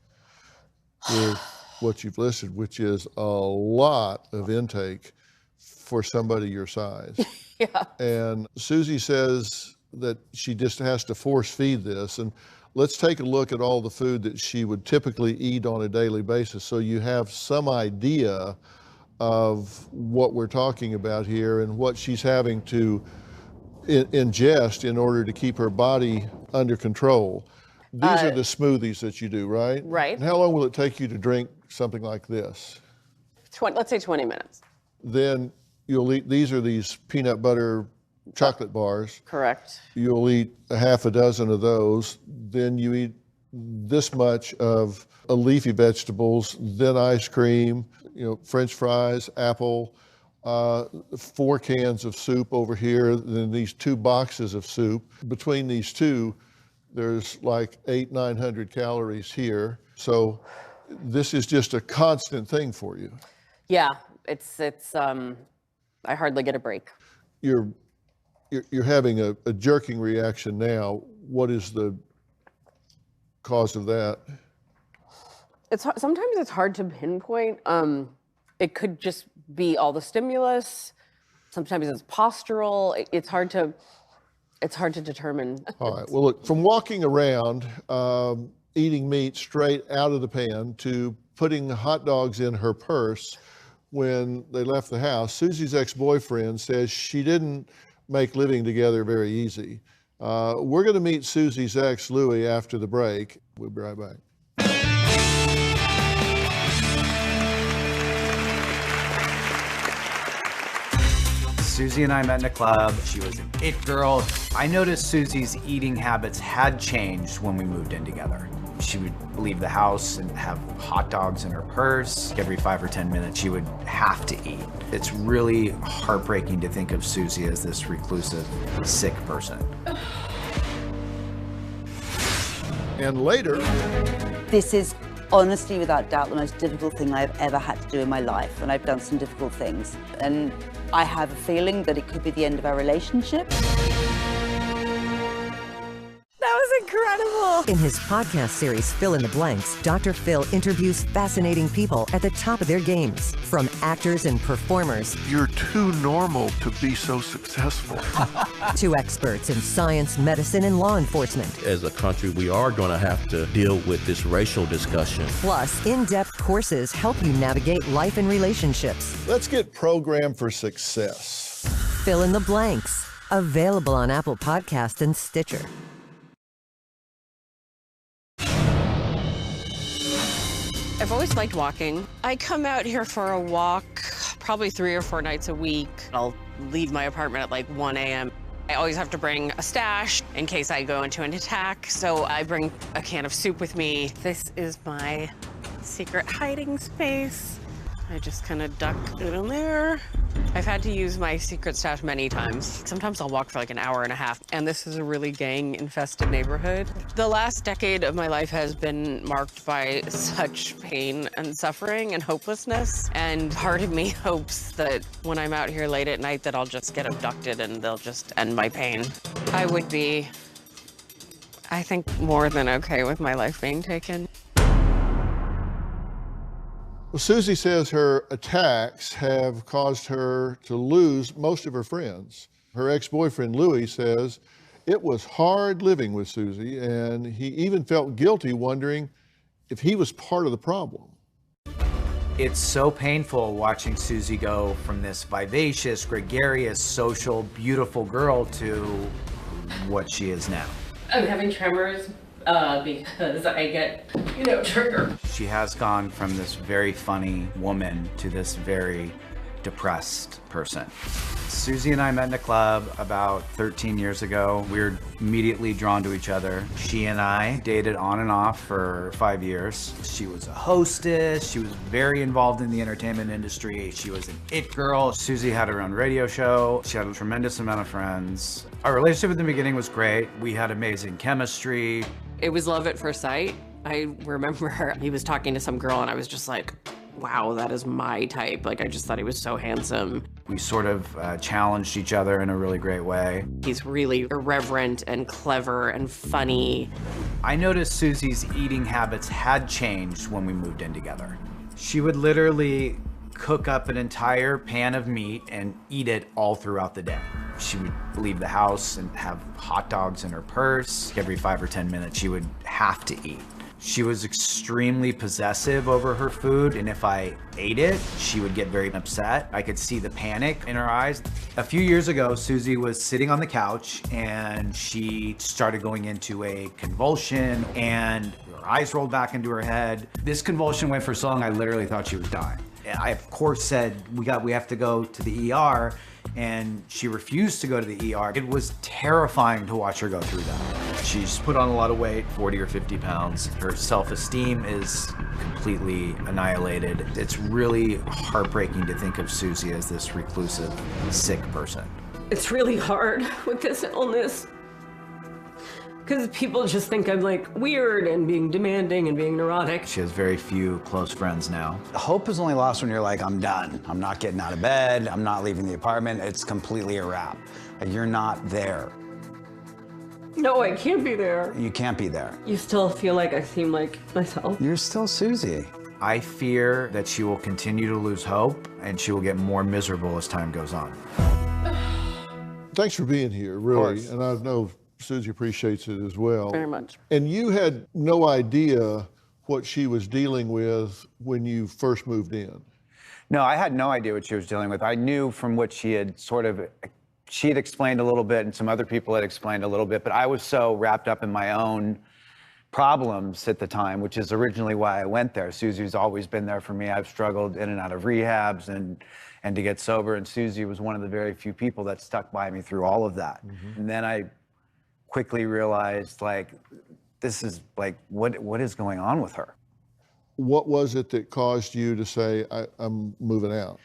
with what you've listed, which is a lot of intake for somebody your size. Yeah. And Susie says that she just has to force feed this. And let's take a look at all the food that she would typically eat on a daily basis so you have some idea of what we're talking about here and what she's having to ingest in order to keep her body under control. These are the smoothies that you do, right? Right. And how long will it take you to drink something like this? Let's say 20 minutes. Then You'll eat, these are these peanut butter chocolate bars. Correct. You'll eat a half a dozen of those. Then you eat this much of leafy vegetables, then ice cream, French fries, apple, 4 cans of soup over here, then these 2 boxes of soup. Between these two, there's like 800-900 calories here. So this is just a constant thing for you. Yeah, it's I hardly get a break. You're having a jerking reaction now. What is the cause of that? Sometimes it's hard to pinpoint. It could just be all the stimulus. Sometimes it's postural. It's hard to determine. All right. Well, look, from walking around, eating meat straight out of the pan to putting hot dogs in her purse when they left the house, Susie's ex-boyfriend says she didn't make living together very easy. We're going to meet Susie's ex, Louie, after the break. We'll be right back. Susie and I met in a club. She was an it girl. I noticed Susie's eating habits had changed when we moved in together. She would leave the house and have hot dogs in her purse. Every 5 or 10 minutes, she would have to eat. It's really heartbreaking to think of Susie as this reclusive, sick person. And later, this is honestly, without doubt, the most difficult thing I've ever had to do in my life, and I've done some difficult things. And I have a feeling that it could be the end of our relationship. That was incredible. In his podcast series, Fill in the Blanks, Dr. Phil interviews fascinating people at the top of their games, from actors and performers. You're too normal to be so successful. To experts in science, medicine, and law enforcement. As a country, we are going to have to deal with this racial discussion. Plus, in-depth courses help you navigate life and relationships. Let's get programmed for success. Fill in the Blanks. Available on Apple Podcasts and Stitcher. I've always liked walking. I come out here for a walk probably 3 or 4 nights a week. I'll leave my apartment at like 1 a.m. I always have to bring a stash in case I go into an attack, so I bring a can of soup with me. This is my secret hiding space. I just kind of duck in there. I've had to use my secret stash many times. Sometimes I'll walk for like an hour and a half, and this is a really gang-infested neighborhood. The last decade of my life has been marked by such pain and suffering and hopelessness, and part of me hopes that when I'm out here late at night that I'll just get abducted and they'll just end my pain. I would be, I think, more than okay with my life being taken. Well, Susie says her attacks have caused her to lose most of her friends. Her ex-boyfriend, Louie, says it was hard living with Susie, and he even felt guilty wondering if he was part of the problem. It's so painful watching Susie go from this vivacious, gregarious, social, beautiful girl to what she is now. I'm having tremors because I get, triggered. She has gone from this very funny woman to this very depressed person. Susie and I met in a club about 13 years ago. We were immediately drawn to each other. She and I dated on and off for 5 years. She was a hostess. She was very involved in the entertainment industry. She was an it girl. Susie had her own radio show. She had a tremendous amount of friends. Our relationship at the beginning was great. We had amazing chemistry. It was love at first sight. I remember he was talking to some girl and I was just like, wow, that is my type. Like, I just thought he was so handsome. We sort of challenged each other in a really great way. He's really irreverent and clever and funny. I noticed Susie's eating habits had changed when we moved in together. She would literally cook up an entire pan of meat and eat it all throughout the day. She would leave the house and have hot dogs in her purse. Every 5 or 10 minutes, she would have to eat. She was extremely possessive over her food, and if I ate it, she would get very upset. I could see the panic in her eyes. A few years ago, Susie was sitting on the couch and she started going into a convulsion and her eyes rolled back into her head. This convulsion went for so long, I literally thought she was dying. I, of course, said, we have to go to the ER, and she refused to go to the ER. It was terrifying to watch her go through that. She's put on a lot of weight, 40 or 50 pounds. Her self-esteem is completely annihilated. It's really heartbreaking to think of Susie as this reclusive, sick person. It's really hard with this illness because people just think I'm like weird and being demanding and being neurotic. She has very few close friends now. Hope is only lost when you're like, I'm done. I'm not getting out of bed. I'm not leaving the apartment. It's completely a wrap. You're not there. No, I can't be there. You can't be there. You still feel like I seem like myself. You're still Susie. I fear that she will continue to lose hope and she will get more miserable as time goes on. Thanks for being here, really. And I know Susie appreciates it as well. Very much. And you had no idea what she was dealing with when you first moved in. No, I had no idea what she was dealing with. I knew from what she had explained a little bit and some other people had explained a little bit, but I was so wrapped up in my own problems at the time, which is originally why I went there. Susie's always been there for me. I've struggled in and out of rehabs and to get sober, and Susie was one of the very few people that stuck by me through all of that. And then I quickly realized, like, this is like, what is going on with her? What was it that caused you to say, I'm moving out?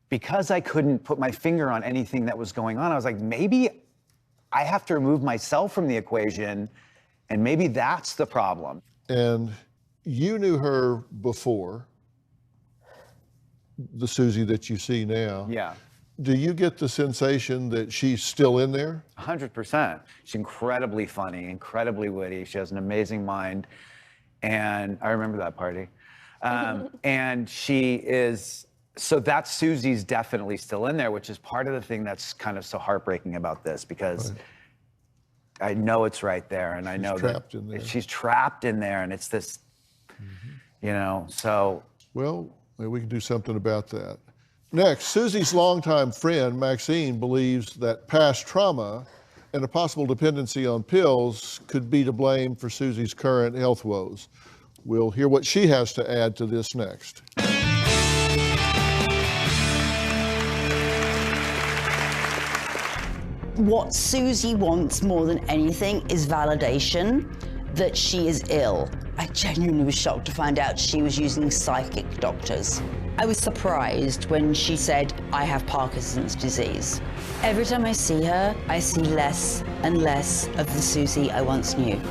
Because I couldn't put my finger on anything that was going on, I was like, maybe I have to remove myself from the equation, and maybe that's the problem. And you knew her before, the Susie that you see now. Yeah. Do you get the sensation that she's still in there? 100%. She's incredibly funny, incredibly witty. She has an amazing mind. And I remember that party. And she is, so that Susie's definitely still in there, which is part of the thing that's kind of so heartbreaking about this, because I know it's right there. And I know trapped in there. She's trapped in there, and it's this, you know, so. Well, maybe we can do something about that. Next, Susie's longtime friend, Maxine, believes that past trauma and a possible dependency on pills could be to blame for Susie's current health woes. We'll hear what she has to add to this next. What Susie wants more than anything is validation that she is ill. I genuinely was shocked to find out she was using psychic doctors. I was surprised when she said, I have Parkinson's disease. Every time I see her, I see less and less of the Susie I once knew.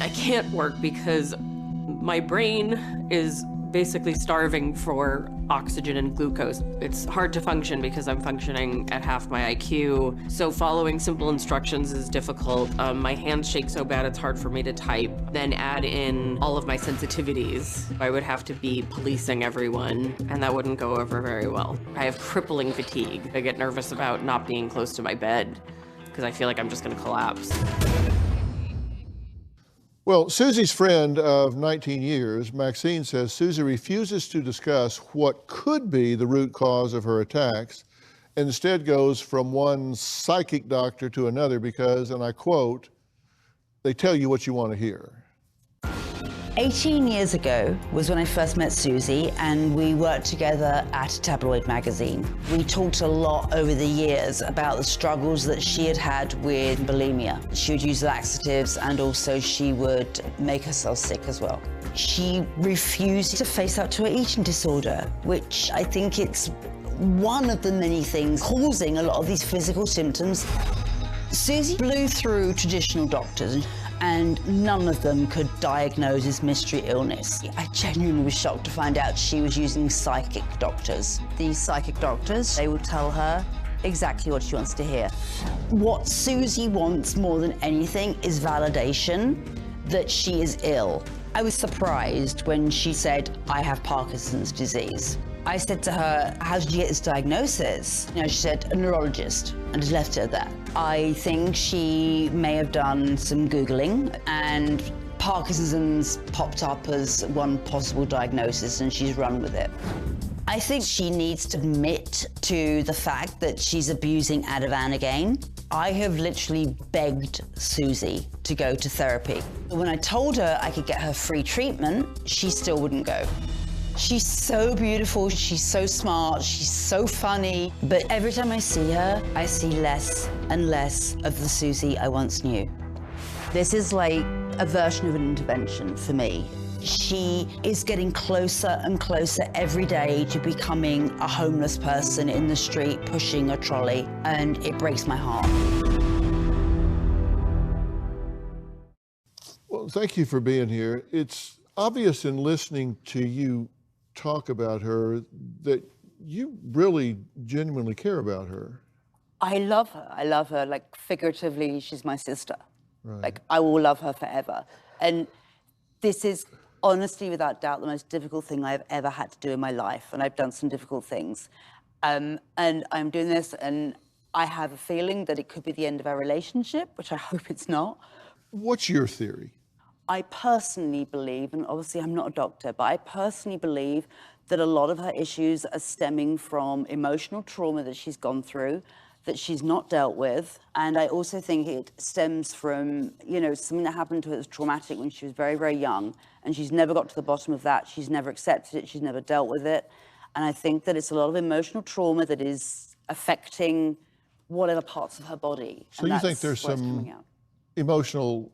I can't work because my brain is basically starving for oxygen and glucose. It's hard to function because I'm functioning at half my IQ, so following simple instructions is difficult. My hands shake so bad it's hard for me to type. Then add in all of my sensitivities. I would have to be policing everyone, and that wouldn't go over very well. I have crippling fatigue. I get nervous about not being close to my bed because I feel like I'm just gonna collapse. Well, Susie's friend of 19 years, Maxine, says Susie refuses to discuss what could be the root cause of her attacks, and instead goes from one psychic doctor to another because, and I quote, they tell you what you want to hear. 18 years ago was when I first met Susie, and we worked together at a tabloid magazine. We talked a lot over the years about the struggles that she had had with bulimia. She would use laxatives, and also she would make herself sick as well. She refused to face up to her eating disorder, which I think it's one of the many things causing a lot of these physical symptoms. Susie blew through traditional doctors, and none of them could diagnose this mystery illness. I genuinely was shocked to find out she was using psychic doctors. These psychic doctors, they will tell her exactly what she wants to hear. What Susie wants more than anything is validation that she is ill. I was surprised when she said, I have Parkinson's disease. I said to her, how did you get this diagnosis? You know, she said, a neurologist, and just left it at that. I think she may have done some Googling, and Parkinson's popped up as one possible diagnosis, and she's run with it. I think she needs to admit to the fact that she's abusing Ativan again. I have literally begged Susie to go to therapy. When I told her I could get her free treatment, she still wouldn't go. She's so beautiful, she's so smart, she's so funny, but every time I see her, I see less and less of the Susie I once knew. This is like a version of an intervention for me. She is getting closer and closer every day to becoming a homeless person in the street pushing a trolley, and it breaks my heart. Well, thank you for being here. It's obvious in listening to you talk about her that you really genuinely care about her. I love her. I love her, like, figuratively, she's my sister. Right. Like, I will love her forever. And this is honestly, without doubt, the most difficult thing I've ever had to do in my life. And I've done some difficult things. And I'm doing this, and I have a feeling that it could be the end of our relationship, which I hope it's not. What's your theory? I personally believe, and obviously I'm not a doctor, but I personally believe that a lot of her issues are stemming from emotional trauma that she's gone through, that she's not dealt with. And I also think it stems from, you know, something that happened to her that's traumatic when she was very, very young. And she's never got to the bottom of that. She's never accepted it. She's never dealt with it. And I think that it's a lot of emotional trauma that is affecting whatever parts of her body. So you think there's some emotional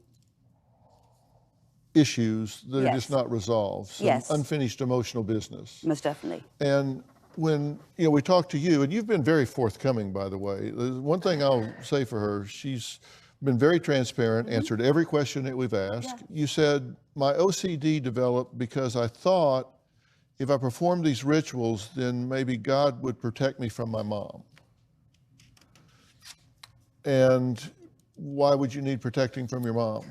issues that are just not resolved, some unfinished emotional business? Most definitely. And when we talked to you, and you've been very forthcoming, by the way. There's one thing I'll say for her, she's been very transparent, answered every question that we've asked. Yeah. You said, my OCD developed because I thought if I performed these rituals, then maybe God would protect me from my mom. And why would you need protecting from your mom?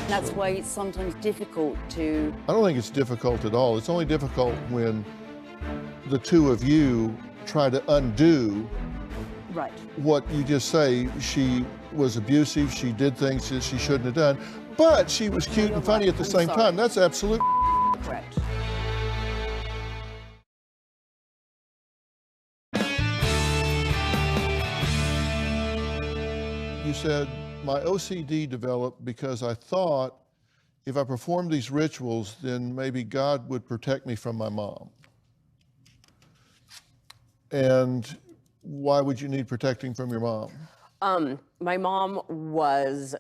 That's why it's sometimes difficult to... I don't think it's difficult at all. It's only difficult when the two of you try to undo what you just say. She was abusive, she did things that she shouldn't have done, but she was cute and funny at the same time. That's absolute correct. You said, my OCD developed because I thought if I performed these rituals, then maybe God would protect me from my mom. And why would you need protecting from your mom? My mom was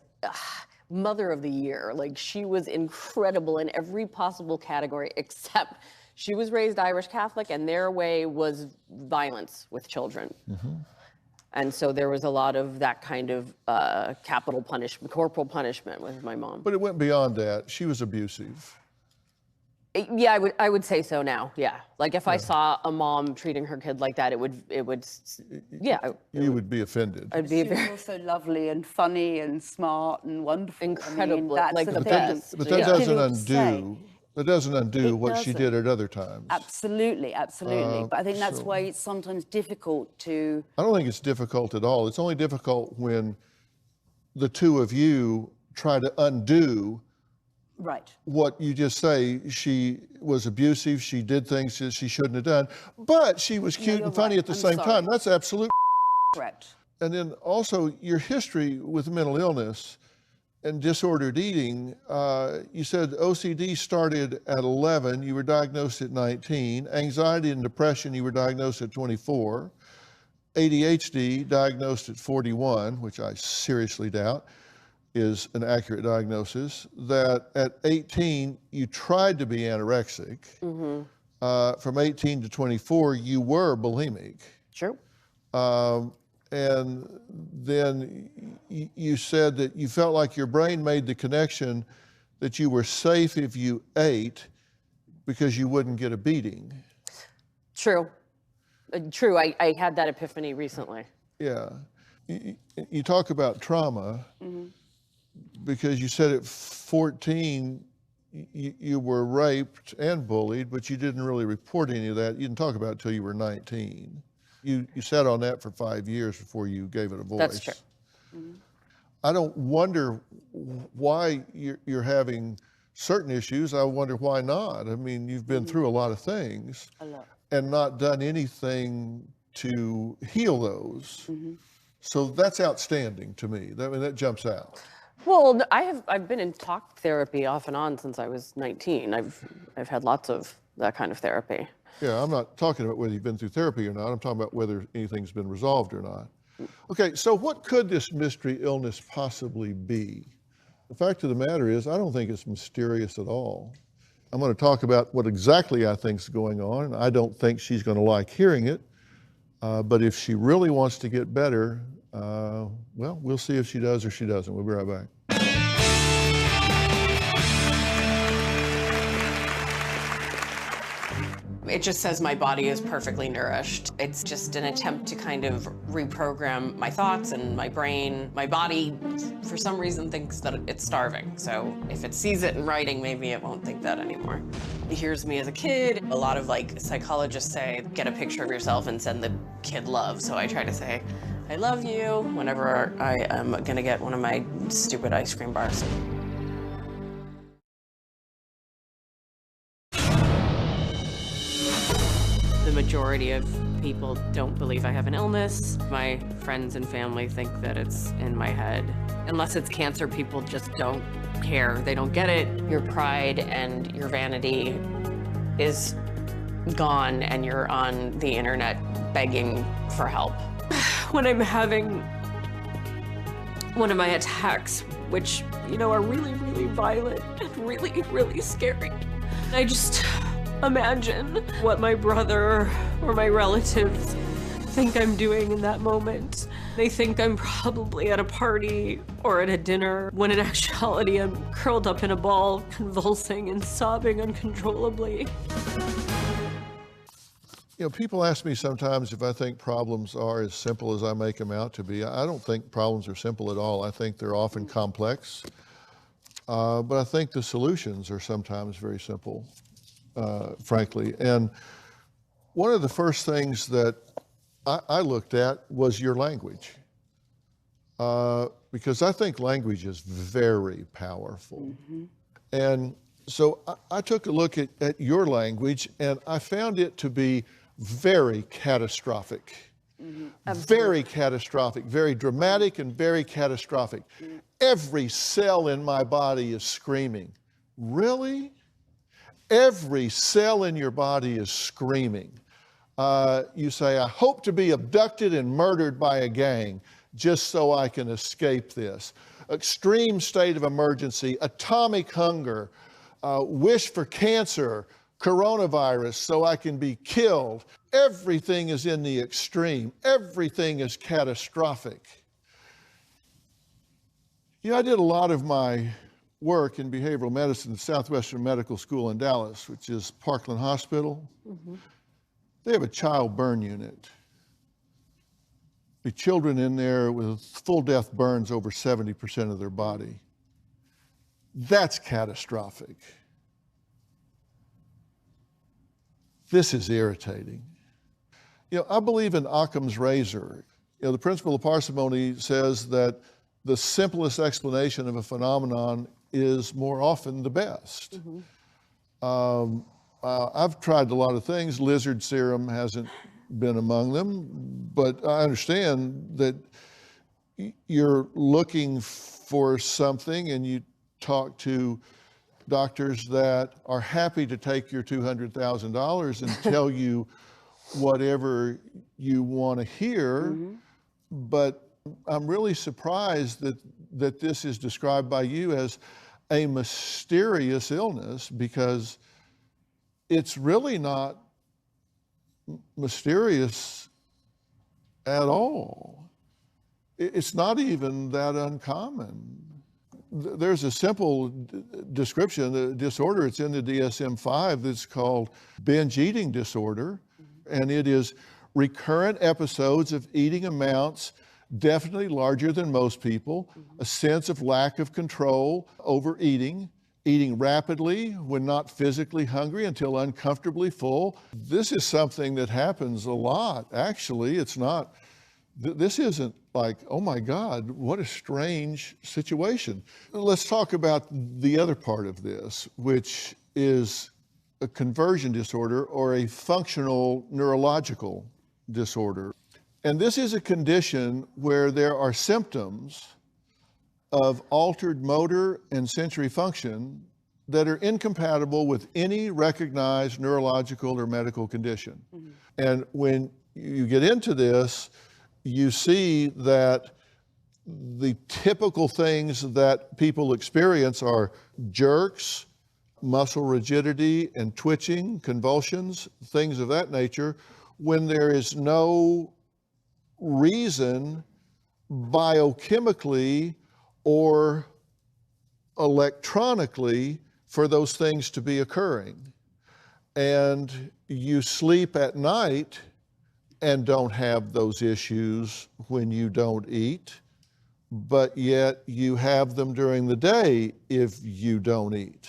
mother of the year. Like, she was incredible in every possible category, except she was raised Irish Catholic, and their way was violence with children. Mm-hmm. And so there was a lot of that kind of capital punishment, corporal punishment with my mom. But it went beyond that. She was abusive. Yeah, I would say so now. Yeah, like if I saw a mom treating her kid like that, it would. Yeah. You would be offended. I'd be very... also lovely and funny and smart and wonderful. Incredible, I mean, like the best. But that doesn't undo. That doesn't undo what she did at other times. Absolutely, absolutely. But I think that's why it's sometimes difficult to... I don't think it's difficult at all. It's only difficult when the two of you try to undo what you just say. She was abusive, she did things that she shouldn't have done, but she was cute and funny at the same time. That's absolute correct. And then also your history with mental illness and disordered eating, you said OCD started at 11, you were diagnosed at 19, anxiety and depression, you were diagnosed at 24, ADHD diagnosed at 41, which I seriously doubt is an accurate diagnosis, that at 18, you tried to be anorexic. Mm-hmm. From 18 to 24, you were bulimic. Sure. And then you said that you felt like your brain made the connection that you were safe if you ate because you wouldn't get a beating. True. True. I had that epiphany recently. Yeah. You talk about trauma because you said at 14 you were raped and bullied, but you didn't really report any of that. You didn't talk about it until you were 19. You sat on that for 5 years before you gave it a voice. That's true. Mm-hmm. I don't wonder why you're having certain issues, I wonder why not. I mean, you've been through a lot of things and not done anything to heal those. So that's outstanding to me. I mean, that jumps out. Well, I've been in talk therapy off and on since I was 19. I've had lots of that kind of therapy. Yeah, I'm not talking about whether you've been through therapy or not. I'm talking about whether anything's been resolved or not. Okay, so what could this mystery illness possibly be? The fact of the matter is, I don't think it's mysterious at all. I'm going to talk about what exactly I think is going on, and I don't think she's going to like hearing it. But if she really wants to get better, well, we'll see if she does or she doesn't. We'll be right back. It just says my body is perfectly nourished. It's just an attempt to kind of reprogram my thoughts and my brain. My body, for some reason, thinks that it's starving. So if it sees it in writing, maybe it won't think that anymore. It hears me as a kid. A lot of psychologists say, get a picture of yourself and send the kid love. So I try to say, I love you, whenever I am gonna get one of my stupid ice cream bars. The majority of people don't believe I have an illness. My friends and family think that it's in my head. Unless it's cancer, people just don't care. They don't get it. Your pride and your vanity is gone, and you're on the internet begging for help. When I'm having one of my attacks, which, are really, really violent and really, really scary, I just imagine what my brother or my relatives think I'm doing in that moment. They think I'm probably at a party or at a dinner, when in actuality I'm curled up in a ball, convulsing and sobbing uncontrollably. People ask me sometimes if I think problems are as simple as I make them out to be. I don't think problems are simple at all. I think they're often complex, but I think the solutions are sometimes very simple. Frankly. And one of the first things that I looked at was your language, because I think language is very powerful. And so I took a look at your language, and I found it to be very catastrophic. Very catastrophic, very dramatic and very catastrophic. Every cell in my body is screaming, really? Every cell in your body is screaming. You say, I hope to be abducted and murdered by a gang just so I can escape this. Extreme state of emergency, atomic hunger, wish for cancer, coronavirus so I can be killed. Everything is in the extreme. Everything is catastrophic. I did a lot of my work in behavioral medicine at Southwestern Medical School in Dallas, which is Parkland Hospital. They have a child burn unit. The children in there with full death burns over 70% of their body. That's catastrophic. This is irritating. I believe in Occam's razor. The principle of parsimony says that the simplest explanation of a phenomenon is more often the best. I've tried a lot of things. Lizard serum hasn't been among them, but I understand that you're looking for something, and you talk to doctors that are happy to take your $200,000 and tell you whatever you want to hear. But I'm really surprised that this is described by you as a mysterious illness, because it's really not mysterious at all. It's not even that uncommon. There's a simple description, the disorder, it's in the DSM-5, that's called binge eating disorder, and it is recurrent episodes of eating amounts definitely larger than most people, a sense of lack of control over eating rapidly when not physically hungry until uncomfortably full. This is something that happens a lot, actually. It's not This isn't like, oh my God, what a strange situation. Let's talk about the other part of this, which is a conversion disorder or a functional neurological disorder. And this is a condition where there are symptoms of altered motor and sensory function that are incompatible with any recognized neurological or medical condition. And when you get into this, you see that the typical things that people experience are jerks, muscle rigidity and twitching, convulsions, things of that nature, when there is no reason biochemically or electronically for those things to be occurring. And you sleep at night and don't have those issues when you don't eat, but yet you have them during the day if you don't eat.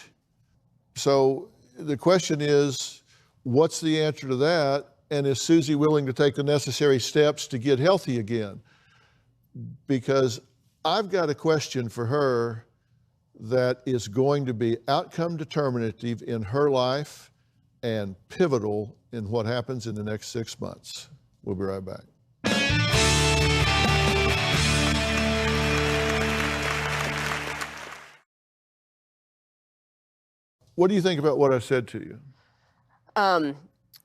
So the question is, what's the answer to that? And is Susie willing to take the necessary steps to get healthy again? Because I've got a question for her that is going to be outcome determinative in her life and pivotal in what happens in the next 6 months. We'll be right back. What do you think about what I said to you?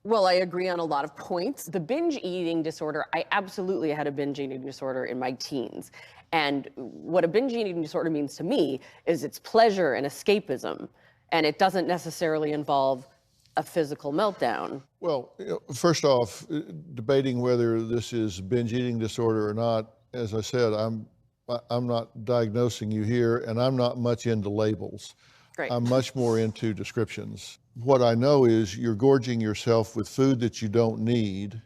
Well, I agree on a lot of points. The binge eating disorder, I absolutely had a binge eating disorder in my teens. And what a binge eating disorder means to me is it's pleasure and escapism. And it doesn't necessarily involve a physical meltdown. Well, first off, debating whether this is binge eating disorder or not, as I said, I'm not diagnosing you here, and I'm not much into labels. Great. I'm much more into descriptions. What I know is you're gorging yourself with food that you don't need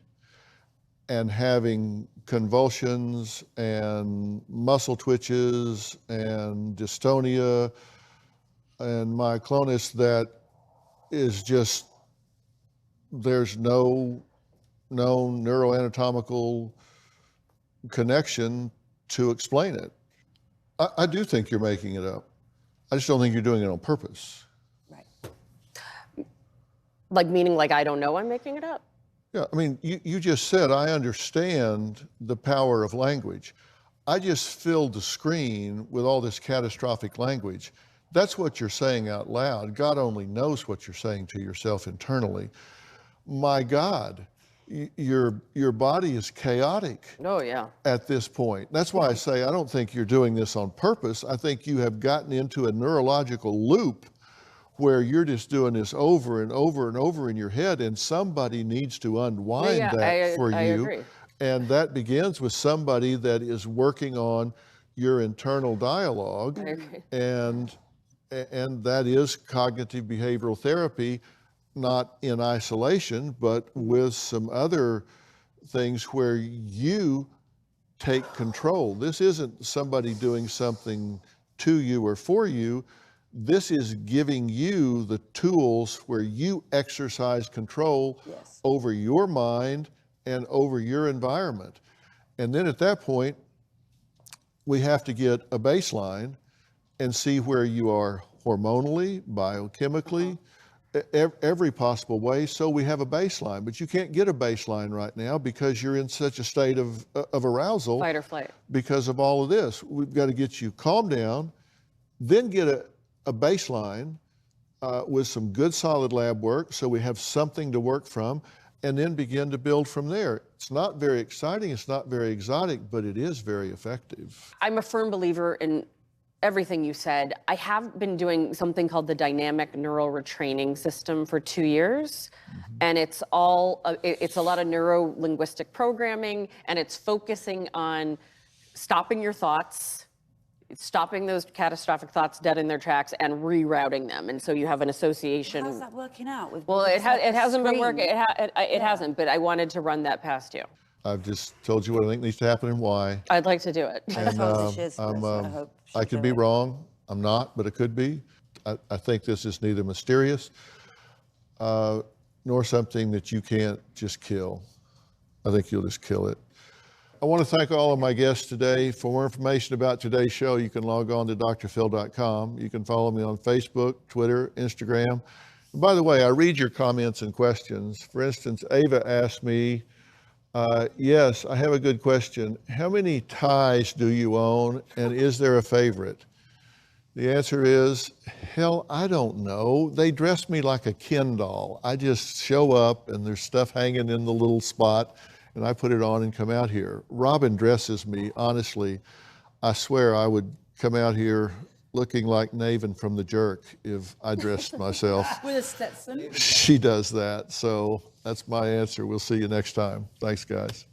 and having convulsions and muscle twitches and dystonia and myoclonus that is just, there's no known neuroanatomical connection to explain it. I do think you're making it up. I just don't think you're doing it on purpose. Like, meaning like I don't know I'm making it up? Yeah, I mean, you just said, I understand the power of language. I just filled the screen with all this catastrophic language. That's what you're saying out loud. God only knows what you're saying to yourself internally. My God, your body is chaotic. Oh, yeah. At this point. That's why I say I don't think you're doing this on purpose. I think you have gotten into a neurological loop where you're just doing this over and over and over in your head, and somebody needs to unwind that for you. I agree. And that begins with somebody that is working on your internal dialogue. I agree. And that is cognitive behavioral therapy, not in isolation, but with some other things where you take control. This isn't somebody doing something to you or for you. This is giving you the tools where you exercise control over your mind and over your environment. And then at that point, we have to get a baseline and see where you are hormonally, biochemically, every possible way, so we have a baseline. But you can't get a baseline right now because you're in such a state of arousal. Fight or flight. Because of all of this. We've got to get you calmed down, then get a baseline with some good solid lab work so we have something to work from, and then begin to build from there. It's not very exciting, it's not very exotic, but it is very effective. I'm a firm believer in everything you said. I have been doing something called the dynamic neural retraining system for 2 years. And it's a lot of neuro-linguistic programming, and it's focusing on stopping your thoughts, stopping those catastrophic thoughts dead in their tracks and rerouting them. And so you have an association. How's that working out? Well, it hasn't been working. It hasn't, but I wanted to run that past you. I've just told you what I think needs to happen and why. I'd like to do it. And I could be wrong. I'm not, but it could be. I think this is neither mysterious nor something that you can't just kill. I think you'll just kill it. I want to thank all of my guests today. For more information about today's show, you can log on to drphil.com. You can follow me on Facebook, Twitter, Instagram. And by the way, I read your comments and questions. For instance, Ava asked me, yes, I have a good question. How many ties do you own, and is there a favorite? The answer is, hell, I don't know. They dress me like a Ken doll. I just show up and there's stuff hanging in the little spot and I put it on and come out here. Robin dresses me, honestly. I swear I would come out here looking like Naven from The Jerk if I dressed myself. With a Stetson. She does that. So that's my answer. We'll see you next time. Thanks, guys.